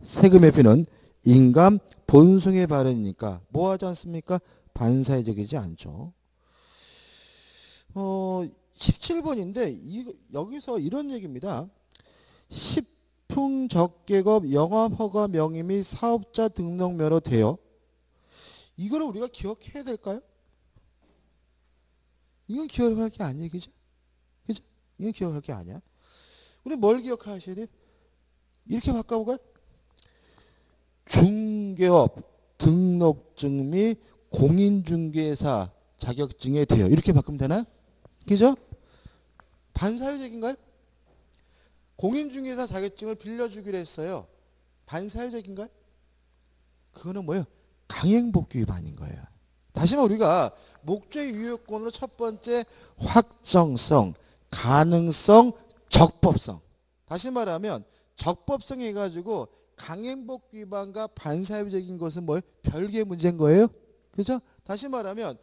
세금 회피는 인간 본성의 발현이니까 뭐 하지 않습니까? 반사회적이지 않죠. 17번인데 여기서 이런 얘기입니다. 식품적계급 영업허가 명의 및 사업자 등록명으로 되어 이거를 우리가 기억해야 될까요? 이건 기억할 게 아니에요. 그죠? 그죠? 이건 기억할 게 아니야. 우리 뭘 기억하셔야 돼요? 이렇게 바꿔볼까요? 중개업 등록증 및 공인중개사 자격증에 대여 이렇게 바꾸면 되나요? 그죠? 반사회적인가요? 공인중개사 자격증을 빌려주기로 했어요. 반사회적인가요? 그거는 뭐예요? 강행복귀 위반인 거예요. 다시 말해 우리가 목적 유효권으로 첫 번째 확정성, 가능성, 적법성. 다시 말하면 적법성 해가지고 강행복귀 위반과 반사회적인 것은 뭐예요? 별개의 문제인 거예요. 그죠? 다시 말하면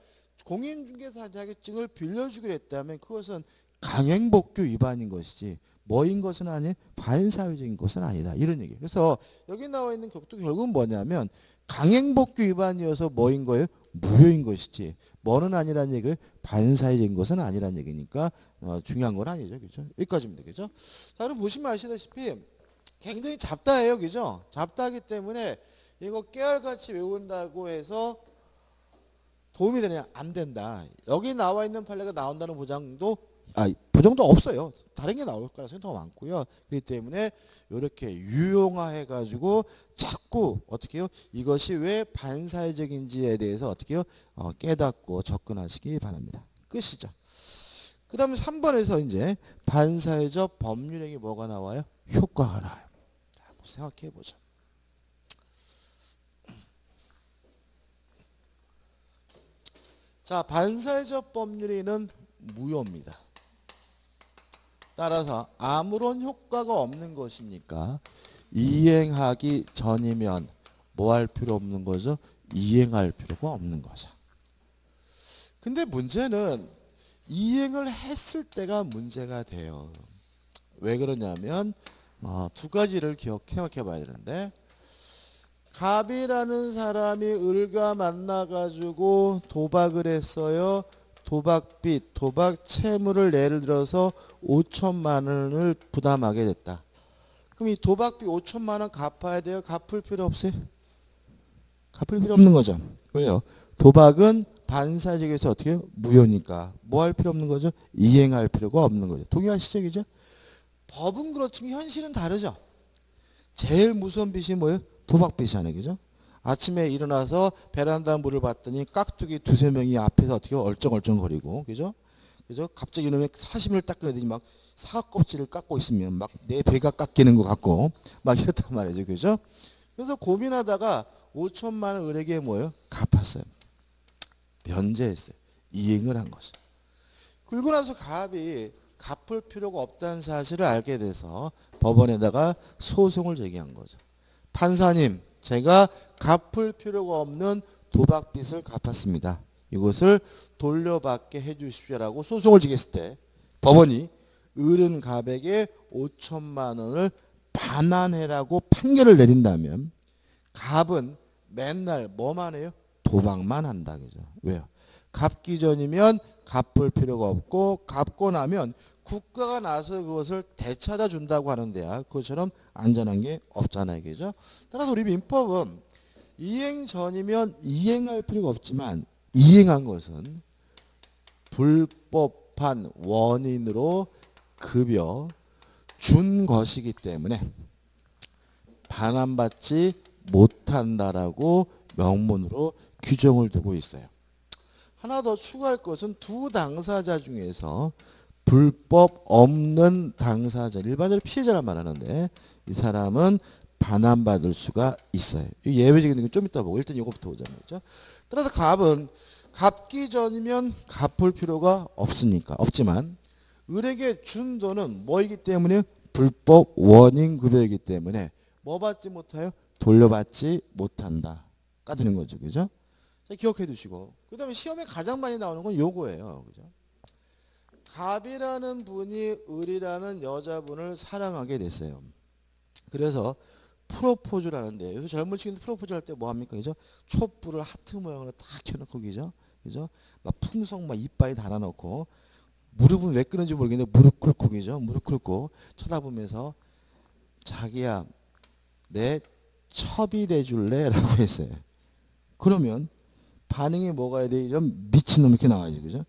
공인중개사 자격증을 빌려주기로 했다면 그것은 강행복귀 위반인 것이지 뭐인 것은 아니 반사회적인 것은 아니다. 이런 얘기예요. 그래서 여기 나와 있는 것도 결국은 뭐냐면 강행복귀 위반이어서 뭐인 거예요? 무효인 것이지 뭐는 아니란 얘기예요. 반사회적인 것은 아니란 얘기니까 중요한 건 아니죠. 그죠? 여기까지입니다. 그죠? 자, 그럼 보시면 아시다시피 굉장히 잡다해요. 그죠? 잡다하기 때문에 이거 깨알같이 외운다고 해서 도움이 되느냐? 안 된다. 여기 나와 있는 판례가 나온다는 보장도 없어요. 다른 게 나올 가능성이 더 많고요. 그렇기 때문에 이렇게 유용화해 가지고 자꾸 어떻게 해요? 이것이 왜 반사회적인지에 대해서 어떻게 해요? 깨닫고 접근하시기 바랍니다. 끝이죠. 그 다음에 3번에서 이제 반사회적 법률행위 뭐가 나와요? 효과가 나와요. 자, 한번 생각해 보죠. 자, 반사회적 법률행위는 무효입니다. 따라서 아무런 효과가 없는 것이니까 이행하기 전이면 뭐 할 필요 없는 거죠? 이행할 필요가 없는 거죠. 근데 문제는 이행을 했을 때가 문제가 돼요. 왜 그러냐면 두 가지를 생각해 봐야 되는데 갑이라는 사람이 을과 만나가지고 도박을 했어요. 도박빚, 도박 채무를 예를 들어서 5천만 원을 부담하게 됐다. 그럼 이 도박비 5천만 원 갚아야 돼요? 갚을 필요 없어요? 갚을 필요 없는 거죠. 왜요? 도박은 반사적에서 어떻게 해요? 무효니까. 뭐 할 필요 없는 거죠? 이행할 필요가 없는 거죠. 동의하시죠? 그죠? 법은 그렇지만 현실은 다르죠. 제일 무서운 빚이 뭐예요? 도박빚이잖아요. 그죠? 아침에 일어나서 베란다 물을 봤더니 깍두기 두세 명이 앞에서 어떻게 얼쩡얼쩡거리고, 그죠? 그죠? 갑자기 이놈의 사심을 닦으려더니 막 사과 껍질을 깎고 있으면 막 내 배가 깎이는 것 같고 막 이렇단 말이죠. 그죠? 그래서 고민하다가 5천만 원 을에게 뭐예요? 갚았어요. 변제했어요. 이행을 한 거죠. 그리고 나서 갑이 갚을 필요가 없다는 사실을 알게 돼서 법원에다가 소송을 제기한 거죠. 판사님, 제가 갚을 필요가 없는 도박빚을 갚았습니다. 이것을 돌려받게 해주십시오라고 소송을 제기했을 때 법원이 을은 갑에게 5천만 원을 반환해라고 판결을 내린다면 갑은 맨날 뭐만 해요? 도박만 한다. 그죠? 왜요? 갚기 전이면 갚을 필요가 없고 갚고 나면 국가가 나서 그것을 되찾아 준다고 하는데야 그것처럼 안전한 게 없잖아요. 그죠? 따라서 우리 민법은 이행 전이면 이행할 필요가 없지만 이행한 것은 불법한 원인으로 급여 준 것이기 때문에 반환받지 못한다라고 명문으로 규정을 두고 있어요. 하나 더 추가할 것은 두 당사자 중에서 불법 없는 당사자, 일반적으로 피해자란 말하는데 이 사람은 반환받을 수가 있어요. 예외적인 건 좀 이따 보고 일단 이거부터 보자면 그죠? 따라서 갑은 갚기 전이면 갚을 필요가 없지만 을에게 준 돈은 뭐이기 때문에 불법 원인 급여이기 때문에 뭐 받지 못해요? 돌려받지 못한다가 되는 거죠. 그죠? 자, 기억해 두시고 그 다음에 시험에 가장 많이 나오는 건 요거예요. 그죠? 갑이라는 분이 을이라는 여자분을 사랑하게 됐어요. 그래서 프로포즈를 하는데 요새 젊은 친구들 프로포즈 할 때 뭐 합니까? 그죠? 촛불을 하트 모양으로 딱 켜놓고 그죠? 그죠? 막 풍선 막 이빨에 달아놓고 무릎은 왜 끄는지 모르겠는데 무릎 꿇고 그죠? 무릎 꿇고 쳐다보면서 자기야 내 첩이 돼줄래? 라고 했어요. 그러면 반응이 뭐가 돼? 이런 미친놈 이렇게 나와야지. 그죠?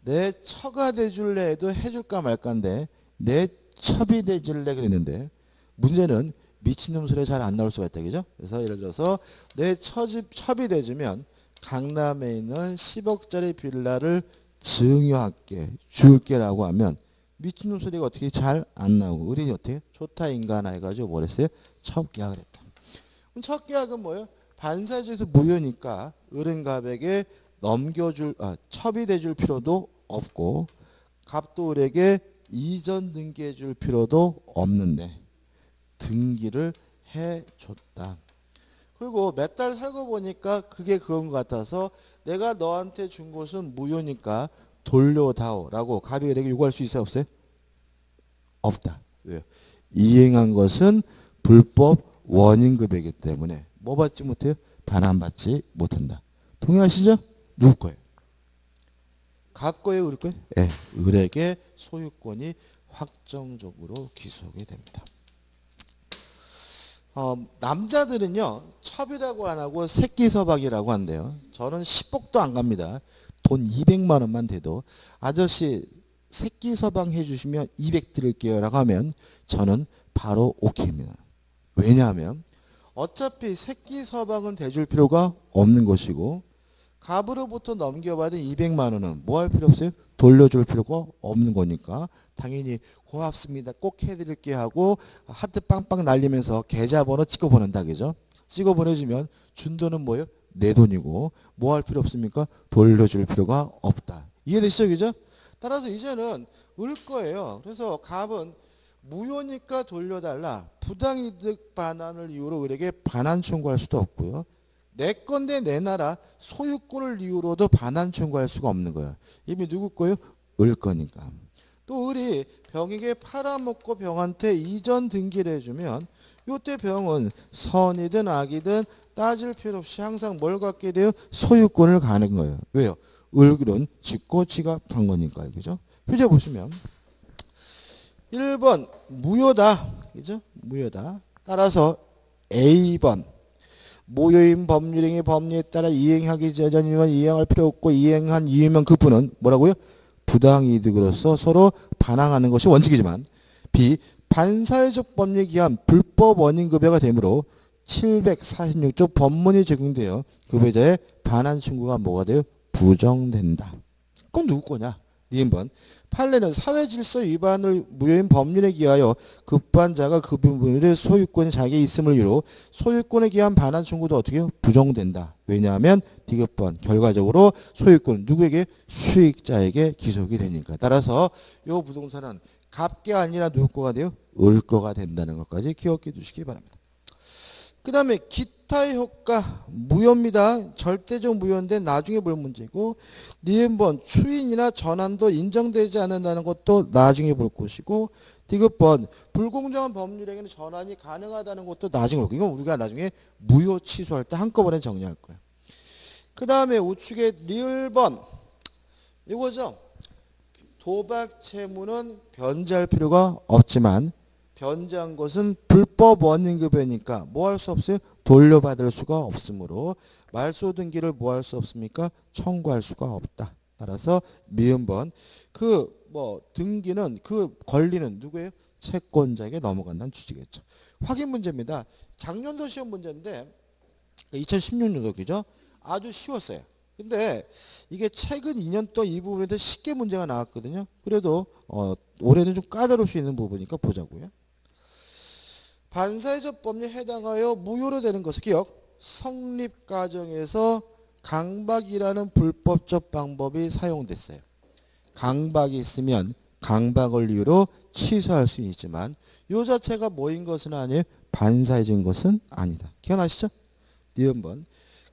내 처가 돼줄래 해도 해줄까 말까인데 내 첩이 돼줄래 그랬는데 문제는 미친놈 소리 잘 안 나올 수가 있다. 그죠? 그래서 예를 들어서 내 첩이 돼주면 강남에 있는 10억짜리 빌라를 증여할게 줄게 라고 하면 미친놈 소리가 어떻게 잘 안 나오고 우리 어떻게 좋다 인간아 해가지고 뭘 했어요? 첫 계약을 했다. 그럼 첫 계약은 뭐예요? 반사적에서 무효니까 을은갑에게 넘겨줄 첩이 돼줄 필요도 없고 갑도 을에게 이전 등기해 줄 필요도 없는데 등기를 해줬다. 그리고 몇 달 살고 보니까 그게 그건 것 같아서 내가 너한테 준 것은 무효니까 돌려다오라고 갑이 을에게 요구할 수 있어요? 없어요? 없다. 왜요? 이행한 것은 불법 원인급이기 때문에 뭐 받지 못해요? 반환받지 못한다. 동의하시죠? 누구 거예요? 갑 거예요? 을 거예요? 네. 을에게 소유권이 확정적으로 귀속이 됩니다. 남자들은요 첩이라고 안 하고 새끼서방이라고 한대요. 저는 10복도 안 갑니다. 돈 200만 원만 돼도 아저씨 새끼서방 해주시면 200 드릴게요 라고 하면 저는 바로 오케이입니다. 왜냐하면 어차피 새끼서방은 대줄 필요가 없는 것이고 갑으로부터 넘겨받은 200만 원은 뭐 할 필요 없어요? 돌려줄 필요가 없는 거니까 당연히 고맙습니다. 꼭 해드릴게 하고 하트 빵빵 날리면서 계좌번호 찍어 보낸다. 그죠? 찍어 보내주면 준 돈은 뭐예요? 내 돈이고 뭐 할 필요 없습니까? 돌려줄 필요가 없다. 이해되시죠? 그죠? 따라서 이제는 을 거예요. 그래서 갑은 무효니까 돌려달라. 부당이득 반환을 이유로 을에게 반환 청구할 수도 없고요. 내 건데 내놔라 소유권을 이유로도 반환 청구할 수가 없는 거예요. 이미 누구 거예요? 을 거니까. 또 을이 병에게 팔아먹고 병한테 이전 등기를 해주면 이때 병은 선이든 악이든 따질 필요 없이 항상 뭘 갖게 돼요? 소유권을 가는 거예요. 왜요? 을은 짓고 지갑한 거니까요. 그죠? 휴재 보시면 1번 무효다. 그죠? 무효다. 따라서 A번 무효인 법률행위 법리에 따라 이행하기 전이면 이행할 필요 없고 이행한 이유면 그분은 뭐라고요? 부당이득으로서 서로 반항하는 것이 원칙이지만 B. 반사회적 법률에 기한 불법 원인급여가 되므로 746조 법문이 적용되어 급여자의 반환 청구가 뭐가 돼요? 부정된다. 그건 누구 거냐? 니은번 판례는 사회질서 위반을 무효인 법률에 기하여 급반자가 그 부분의 소유권이 자기에 있음을 이유로 소유권에 기한 반환 청구도 어떻게 해요? 부정된다. 왜냐하면 디귿번 결과적으로 소유권 누구에게? 수익자에게 기속이 되니까. 따라서 이 부동산은 갑게 아니라 누구 거가 돼요? 을 거가 된다는 것까지 기억해 두시기 바랍니다. 그 다음에 기타의 효과 무효입니다. 절대적 무효인데 나중에 볼 문제고 니은번 추인이나 전환도 인정되지 않는다는 것도 나중에 볼 것이고 디귿번 불공정한 법률에게는 전환이 가능하다는 것도 나중에 볼 거예요. 이건 우리가 나중에 무효 취소할 때 한꺼번에 정리할 거예요. 그 다음에 우측에 리을번 이거죠. 도박 채무는 변제할 필요가 없지만 변제한 것은 불법 원인급여니까 뭐 할 수 없어요? 돌려받을 수가 없으므로 말소 등기를 뭐 할 수 없습니까? 청구할 수가 없다. 따라서 미음번 등기는 그 권리는 누구예요? 채권자에게 넘어간다는 취지겠죠. 확인 문제입니다. 작년도 시험 문제인데 2016년도 그죠? 아주 쉬웠어요. 근데 이게 최근 2년 동안 이 부분에서 쉽게 문제가 나왔거든요. 그래도 올해는 좀 까다로울 수 있는 부분이니까 보자고요. 반사회적 법률에 해당하여 무효로 되는 것을 기억. 성립 과정에서 강박이라는 불법적 방법이 사용됐어요. 강박이 있으면 강박을 이유로 취소할 수 있지만 이 자체가 뭐인 것은 아니에요. 반사회적인 것은 아니다. 기억나시죠? 니은번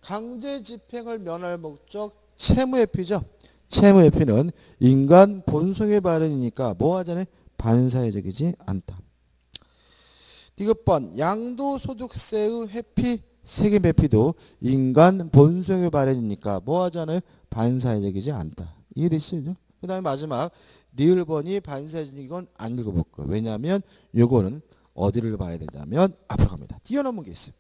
강제 집행을 면할 목적 채무회피죠. 채무회피는 인간 본성의 발현이니까 뭐 하잖아요. 반사회적이지 않다. 디귿번 양도소득세의 회피, 세금 회피도 인간 본성의 발현이니까 뭐 하잖아요. 반사회적이지 않다. 이해되시죠? 그 다음에 마지막 리을번이 반사회적인 건 안 읽어볼 거예요. 왜냐하면 요거는 어디를 봐야 되냐면 앞으로 갑니다. 뛰어넘은 게 있어요.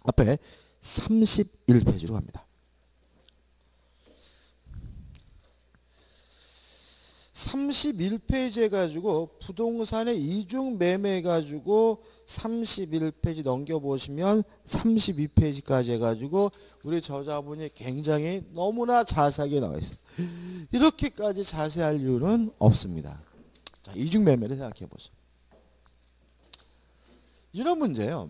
앞에 31페이지로 갑니다. 31페이지 해가지고 부동산의 이중 매매 해가지고 31페이지 넘겨보시면 32페이지까지 해가지고 우리 저자분이 굉장히 너무나 자세하게 나와 있어요. 이렇게까지 자세할 이유는 없습니다. 자, 이중매매를 생각해 보죠. 이런 문제예요.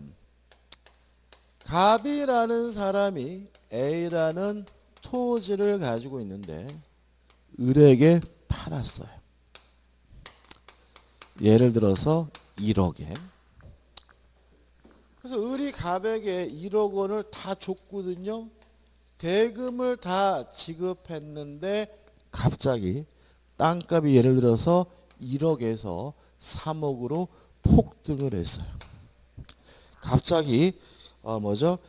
갑이라는 사람이 A라는 토지를 가지고 있는데 을에게 팔았어요. 예를 들어서 1억에. 그래서 을이 갑에게 1억 원을 다 줬거든요. 대금을 다 지급했는데 갑자기 땅값이 예를 들어서 1억에서 3억으로 폭등을 했어요. 갑자기 9시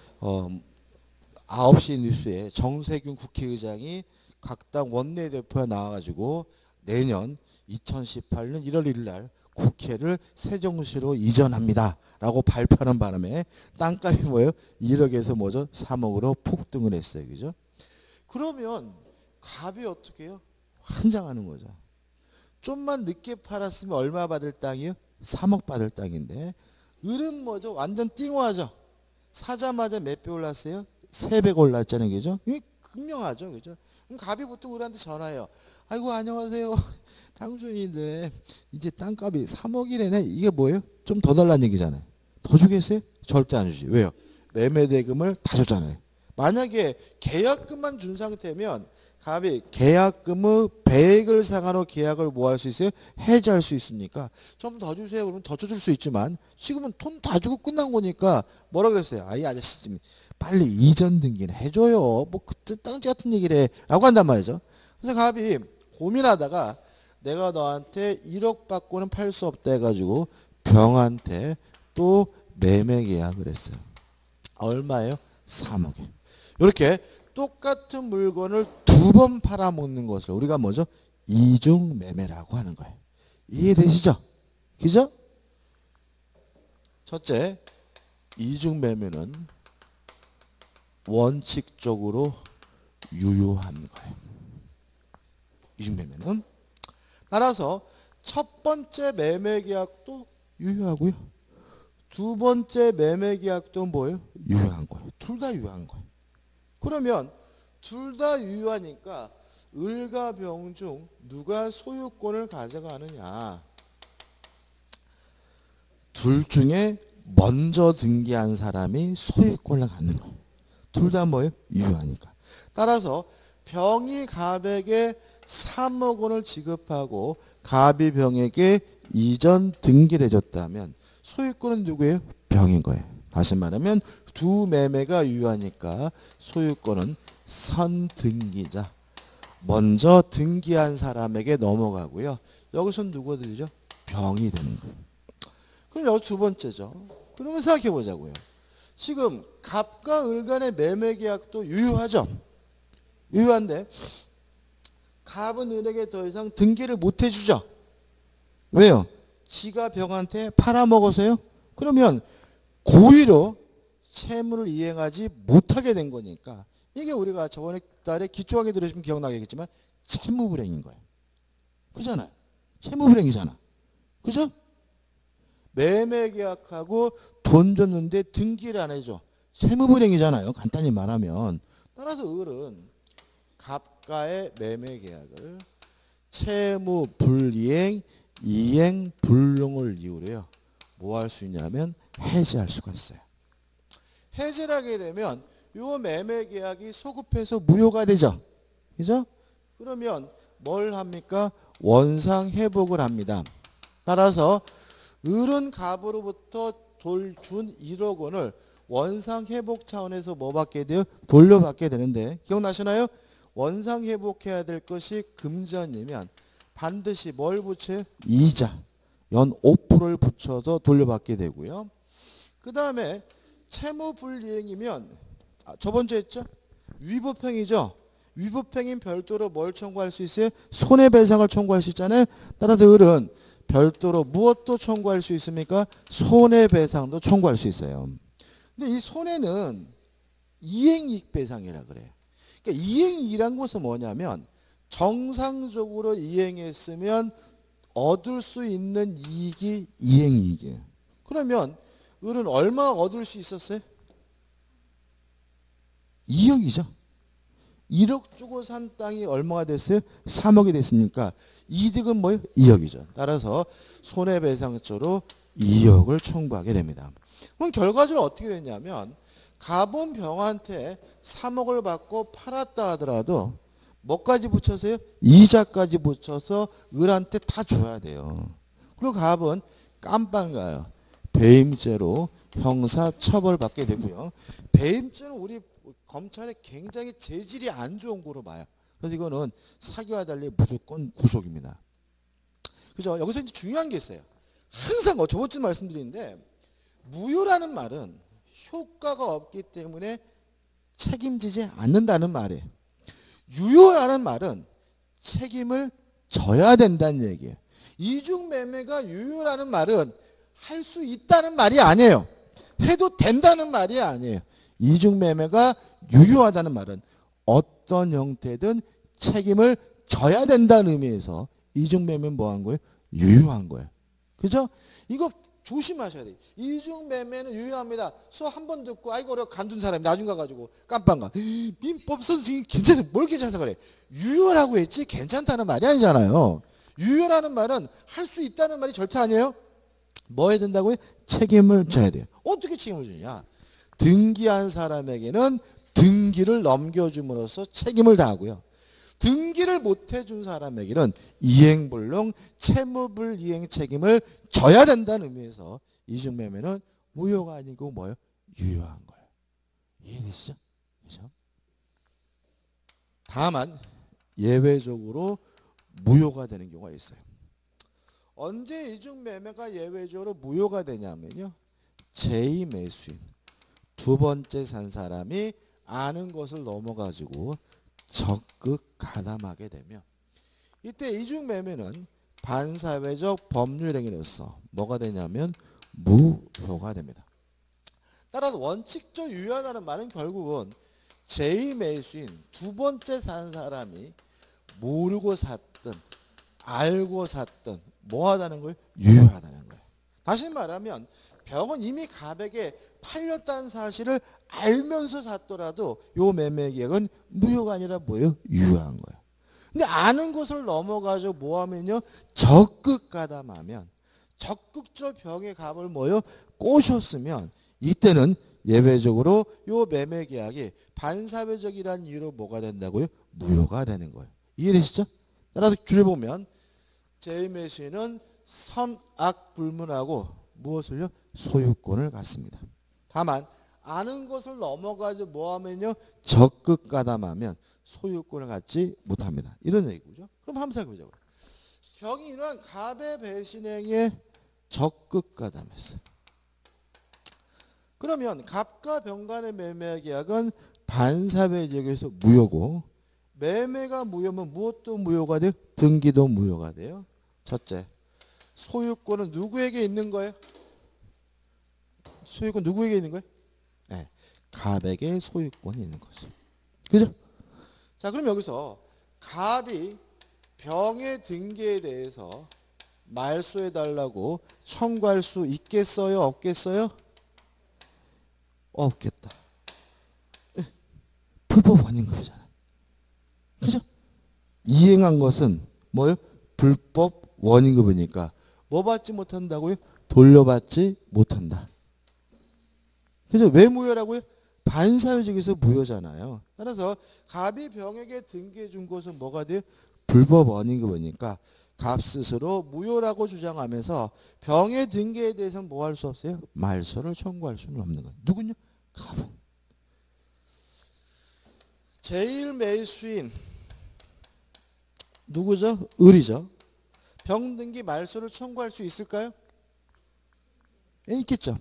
뉴스에 정세균 국회의장이 각 당 원내대표에 나와가지고 내년 2018년 1월 1일 날 국회를 세종시로 이전합니다 라고 발표하는 바람에 땅값이 뭐예요? 1억에서 3억으로 폭등을 했어요. 그죠? 그러면 갑이 어떻게 해요? 환장하는 거죠. 좀만 늦게 팔았으면 얼마 받을 땅이요? 3억 받을 땅인데 을은 완전 띵호하죠. 사자마자 몇 배 올랐어요? 3배가 올랐잖아요. 그죠? 이게 극명하죠. 그죠? 그럼 갑이 보통 우리한테 전화해요. 아이고 안녕하세요. 당수인데 이제 땅값이 3억이래네. 이게 뭐예요? 좀 더 달라는 얘기잖아요. 더 주겠어요? 절대 안 주지. 왜요? 매매대금을 다 줬잖아요. 만약에 계약금만 준 상태면 갑이 계약금의 배액을 상한으로 계약을 뭐 할 수 있어요? 해지할 수 있으니까 좀 더 주세요. 그러면 더 줘줄 수 있지만 지금은 돈 다 주고 끝난 거니까 뭐라 그랬어요? 아이 아저씨 좀 빨리 이전 등기는 해줘요. 뭐 그때 땅지 같은 얘기를 해. 라고 한단 말이죠. 그래서 갑이 고민하다가 내가 너한테 1억 받고는 팔 수 없다 해가지고 병한테 또 매매 계약을 했어요. 얼마예요? 3억에. 이렇게 똑같은 물건을 두 번 팔아먹는 것을 우리가 이중 매매라고 하는 거예요. 이해되시죠? 그죠? 첫째, 이중 매매는 원칙적으로 유효한 거예요. 이중 매매는. 따라서 첫 번째 매매 계약도 유효하고요. 두 번째 매매 계약도 뭐예요? 유효한 거예요. 둘 다 유효한 거예요. 그러면 둘 다 유효하니까 을과 병 중 누가 소유권을 가져가느냐. 둘 중에 먼저 등기한 사람이 소유권을 갖는 거예요. 둘 다 뭐예요? 유효하니까. 따라서 병이 갑에게 3억 원을 지급하고 갑이 병에게 이전 등기를 해줬다면 소유권은 누구예요? 병인 거예요. 다시 말하면 두 매매가 유효하니까 소유권은 선등기자, 먼저 등기한 사람에게 넘어가고요. 여기서는 누가 되죠? 병이 되는 거예요. 그럼 여기 두 번째죠. 그러면 생각해 보자고요. 지금 갑과 을 간의 매매 계약도 유효하죠. 유효한데 갑은 을에게 더 이상 등기를 못 해주죠. 왜요? 지가 병한테 팔아먹어서요. 그러면 고의로 채무를 이행하지 못하게 된 거니까 이게 우리가 저번에 달에 기초강의 들으시면 기억나겠지만 채무불행인 거예요. 그잖아요. 채무불행이잖아. 그죠? 매매 계약하고 돈 줬는데 등기를 안 해줘. 채무불행이잖아요. 간단히 말하면. 따라서 을은 갑과의 매매 계약을 채무불이행, 이행불능을 이유로요. 뭐 할 수 있냐면 해지할 수가 있어요. 해지를 하게 되면 요 매매 계약이 소급해서 무효가 되죠. 그죠? 그러면 뭘 합니까? 원상 회복을 합니다. 따라서 을은 갑으로부터 준 1억 원을 원상 회복 차원에서 뭐 받게 돼요? 돌려받게 되는데 기억나시나요? 원상 회복해야 될 것이 금전이면 반드시 뭘 붙여요? 이자. 연 5%를 붙여서 돌려받게 되고요. 그 다음에 채무불이행이면 저번 주에 했죠? 위법행위죠. 위법행위는 별도로 뭘 청구할 수 있어요? 손해배상을 청구할 수 있잖아요. 따라서 을은 별도로 무엇도 청구할 수 있습니까? 손해배상도 청구할 수 있어요. 근데 이 손해는 이행이익배상이라 그래요. 그러니까 이행이익이란 것은 뭐냐면 정상적으로 이행했으면 얻을 수 있는 이익이 이행이익이에요. 그러면 을은 얼마 얻을 수 있었어요? 2억이죠. 1억 주고 산 땅이 얼마가 됐어요? 3억이 됐으니까 이득은 뭐예요? 2억이죠. 따라서 손해배상조로 2억을 청구하게 됩니다. 그럼 결과적으로 어떻게 되냐면 갑은 병한테 3억을 받고 팔았다 하더라도 뭐까지 붙여서요? 이자까지 붙여서 을한테 다 줘야 돼요. 그리고 갑은 깜빵 가요. 배임죄로 형사 처벌받게 되고요. 배임죄는 우리 검찰에 굉장히 재질이 안 좋은 거로 봐요. 그래서 이거는 사기와 달리 무조건 구속입니다. 그죠? 여기서 이제 중요한 게 있어요. 항상 저번 주에 말씀드리는데 무효라는 말은 효과가 없기 때문에 책임지지 않는다는 말이에요. 유효라는 말은 책임을 져야 된다는 얘기예요. 이중매매가 유효라는 말은 할 수 있다는 말이 아니에요. 해도 된다는 말이 아니에요. 이중매매가 유효하다는 말은 어떤 형태든 책임을 져야 된다는 의미에서 이중매매는 뭐한 거예요? 유효한 거예요. 그죠? 이거 조심하셔야 돼요. 이중매매는 유효합니다. 수업 한 번 듣고 아이고 어려워 간둔 사람이 나중 가가지고 깜빵가. 민법 선생님 괜찮아. 뭘 괜찮다 그래. 유효라고 했지 괜찮다는 말이 아니잖아요. 유효라는 말은 할 수 있다는 말이 절대 아니에요. 뭐 해야 된다고요? 책임을 져야 돼요. 어떻게 책임을 지냐? 등기한 사람에게는 등기를 넘겨줌으로써 책임을 다하고요. 등기를 못 해준 사람에게는 이행불능 채무불이행 책임을 져야 된다는 의미에서 이중매매는 무효가 아니고 뭐예요? 유효한 거예요. 이해되시죠? 그렇죠? 다만 예외적으로 무효가 되는 경우가 있어요. 언제 이중매매가 예외적으로 무효가 되냐면요. 제2매수인 두 번째 산 사람이 아는 것을 넘어가지고 적극 가담하게 되면 이때 이중매매는 반사회적 법률행위로서 뭐가 되냐면 무효가 됩니다. 따라서 원칙적 유효하다는 말은 결국은 제2매수인 두 번째 산 사람이 모르고 샀든 알고 샀든 뭐하다는 거예요? 유효하다는 거예요. 다시 말하면 병은 이미 갑에게 팔렸다는 사실을 알면서 샀더라도 요 매매 계약은 무효가 아니라 뭐예요? 유효한 거예요. 근데 아는 것을 넘어가지고 뭐하면요? 적극 가담하면 적극적으로 병의 갑을 뭐요? 꼬셨으면 이때는 예외적으로 요 매매 계약이 반사회적이라는 이유로 뭐가 된다고요? 무효가 되는 거예요. 이해되시죠? 따라서 줄여보면 제2매수인은 선악 불문하고 무엇을요? 소유권을 갖습니다. 다만 아는 것을 넘어가지고 뭐하면요? 적극 가담하면 소유권을 갖지 못합니다. 이런 얘기죠. 그럼 한번 생각해보자고요. 병이 이러한 갑의 배신행위에 적극 가담했어요. 그러면 갑과 병 간의 매매 계약은 반사회적에서 무효고 매매가 무효면 무엇도 무효가 돼요? 등기도 무효가 돼요. 첫째, 소유권은 누구에게 있는 거예요? 소유권 누구에게 있는 거예요? 네, 갑에게 소유권이 있는 거죠. 그죠? 자, 그럼 여기서 갑이 병의 등기에 대해서 말소해달라고 청구할 수 있겠어요? 없겠어요? 없겠다. 불법 원인급이잖아요. 그죠? 이행한 것은 뭐예요? 불법 원인급이니까 뭐 받지 못한다고요? 돌려받지 못한다. 그래서 왜 무효라고요? 반사회적에서 무효잖아요. 따라서 갑이 병에게 등기해 준 것은 뭐가 돼요? 불법 원인급이니까 갑 스스로 무효라고 주장하면서 병의 등기에 대해서는 뭐 할 수 없어요? 말소를 청구할 수는 없는 거예요. 누군요? 갑은. 제일 매수인 누구죠? 을이죠. 병 등기 말소를 청구할 수 있을까요? 있겠죠.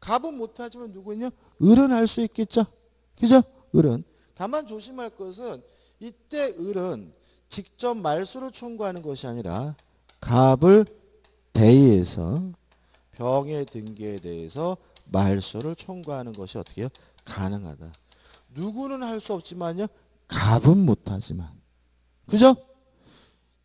갑은 못하지만 누구냐? 을은 할 수 있겠죠. 그죠? 을은. 다만 조심할 것은 이때 을은 직접 말소를 청구하는 것이 아니라 갑을 대의해서 병의 등기에 대해서 말소를 청구하는 것이 어떻게 해요? 가능하다. 누구는 할 수 없지만요. 갑은 못하지만. 그죠?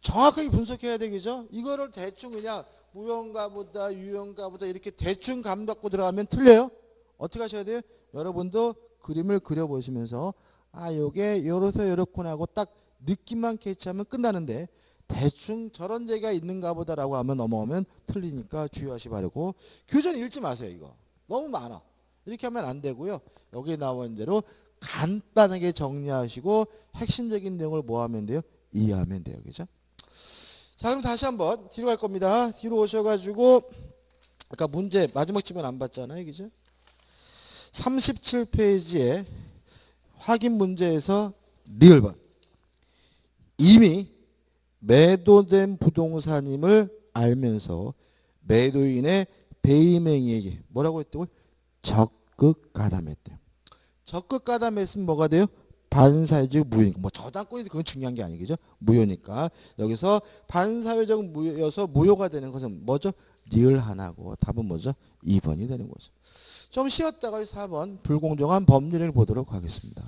정확하게 분석해야 되겠죠? 이거를 대충 그냥 무효인가보다 유효인가보다 이렇게 대충 감 갖고 들어가면 틀려요. 어떻게 하셔야 돼요? 여러분도 그림을 그려보시면서 아 요게 요래서 요렇구나 하고 딱 느낌만 캐치하면 끝나는데 대충 저런 얘기가 있는가 보다라고 하면 넘어오면 틀리니까 주의하시 바르고 교전 읽지 마세요. 이거 너무 많아. 이렇게 하면 안 되고요. 여기 나온 대로 간단하게 정리하시고 핵심적인 내용을 뭐 하면 돼요? 이해하면 돼요. 그죠? 자 그럼 다시 한번 뒤로 갈 겁니다. 뒤로 오셔가지고 아까 문제 마지막 질문 안 봤잖아요. 그죠? 37페이지에 확인 문제에서 리을번 이미 매도된 부동산임을 알면서 매도인의 배임행위에게 뭐라고 했다고요? 적극 가담했대요. 적극 가담했으면 뭐가 돼요? 반사회적 무효니까. 뭐 저당권이 그건 중요한 게 아니겠죠. 무효니까. 여기서 반사회적 무효여서 무효가 되는 것은 뭐죠? 리을 하나고 답은 뭐죠? 2번이 되는 거죠. 좀 쉬었다가 4번 불공정한 법률을 보도록 하겠습니다.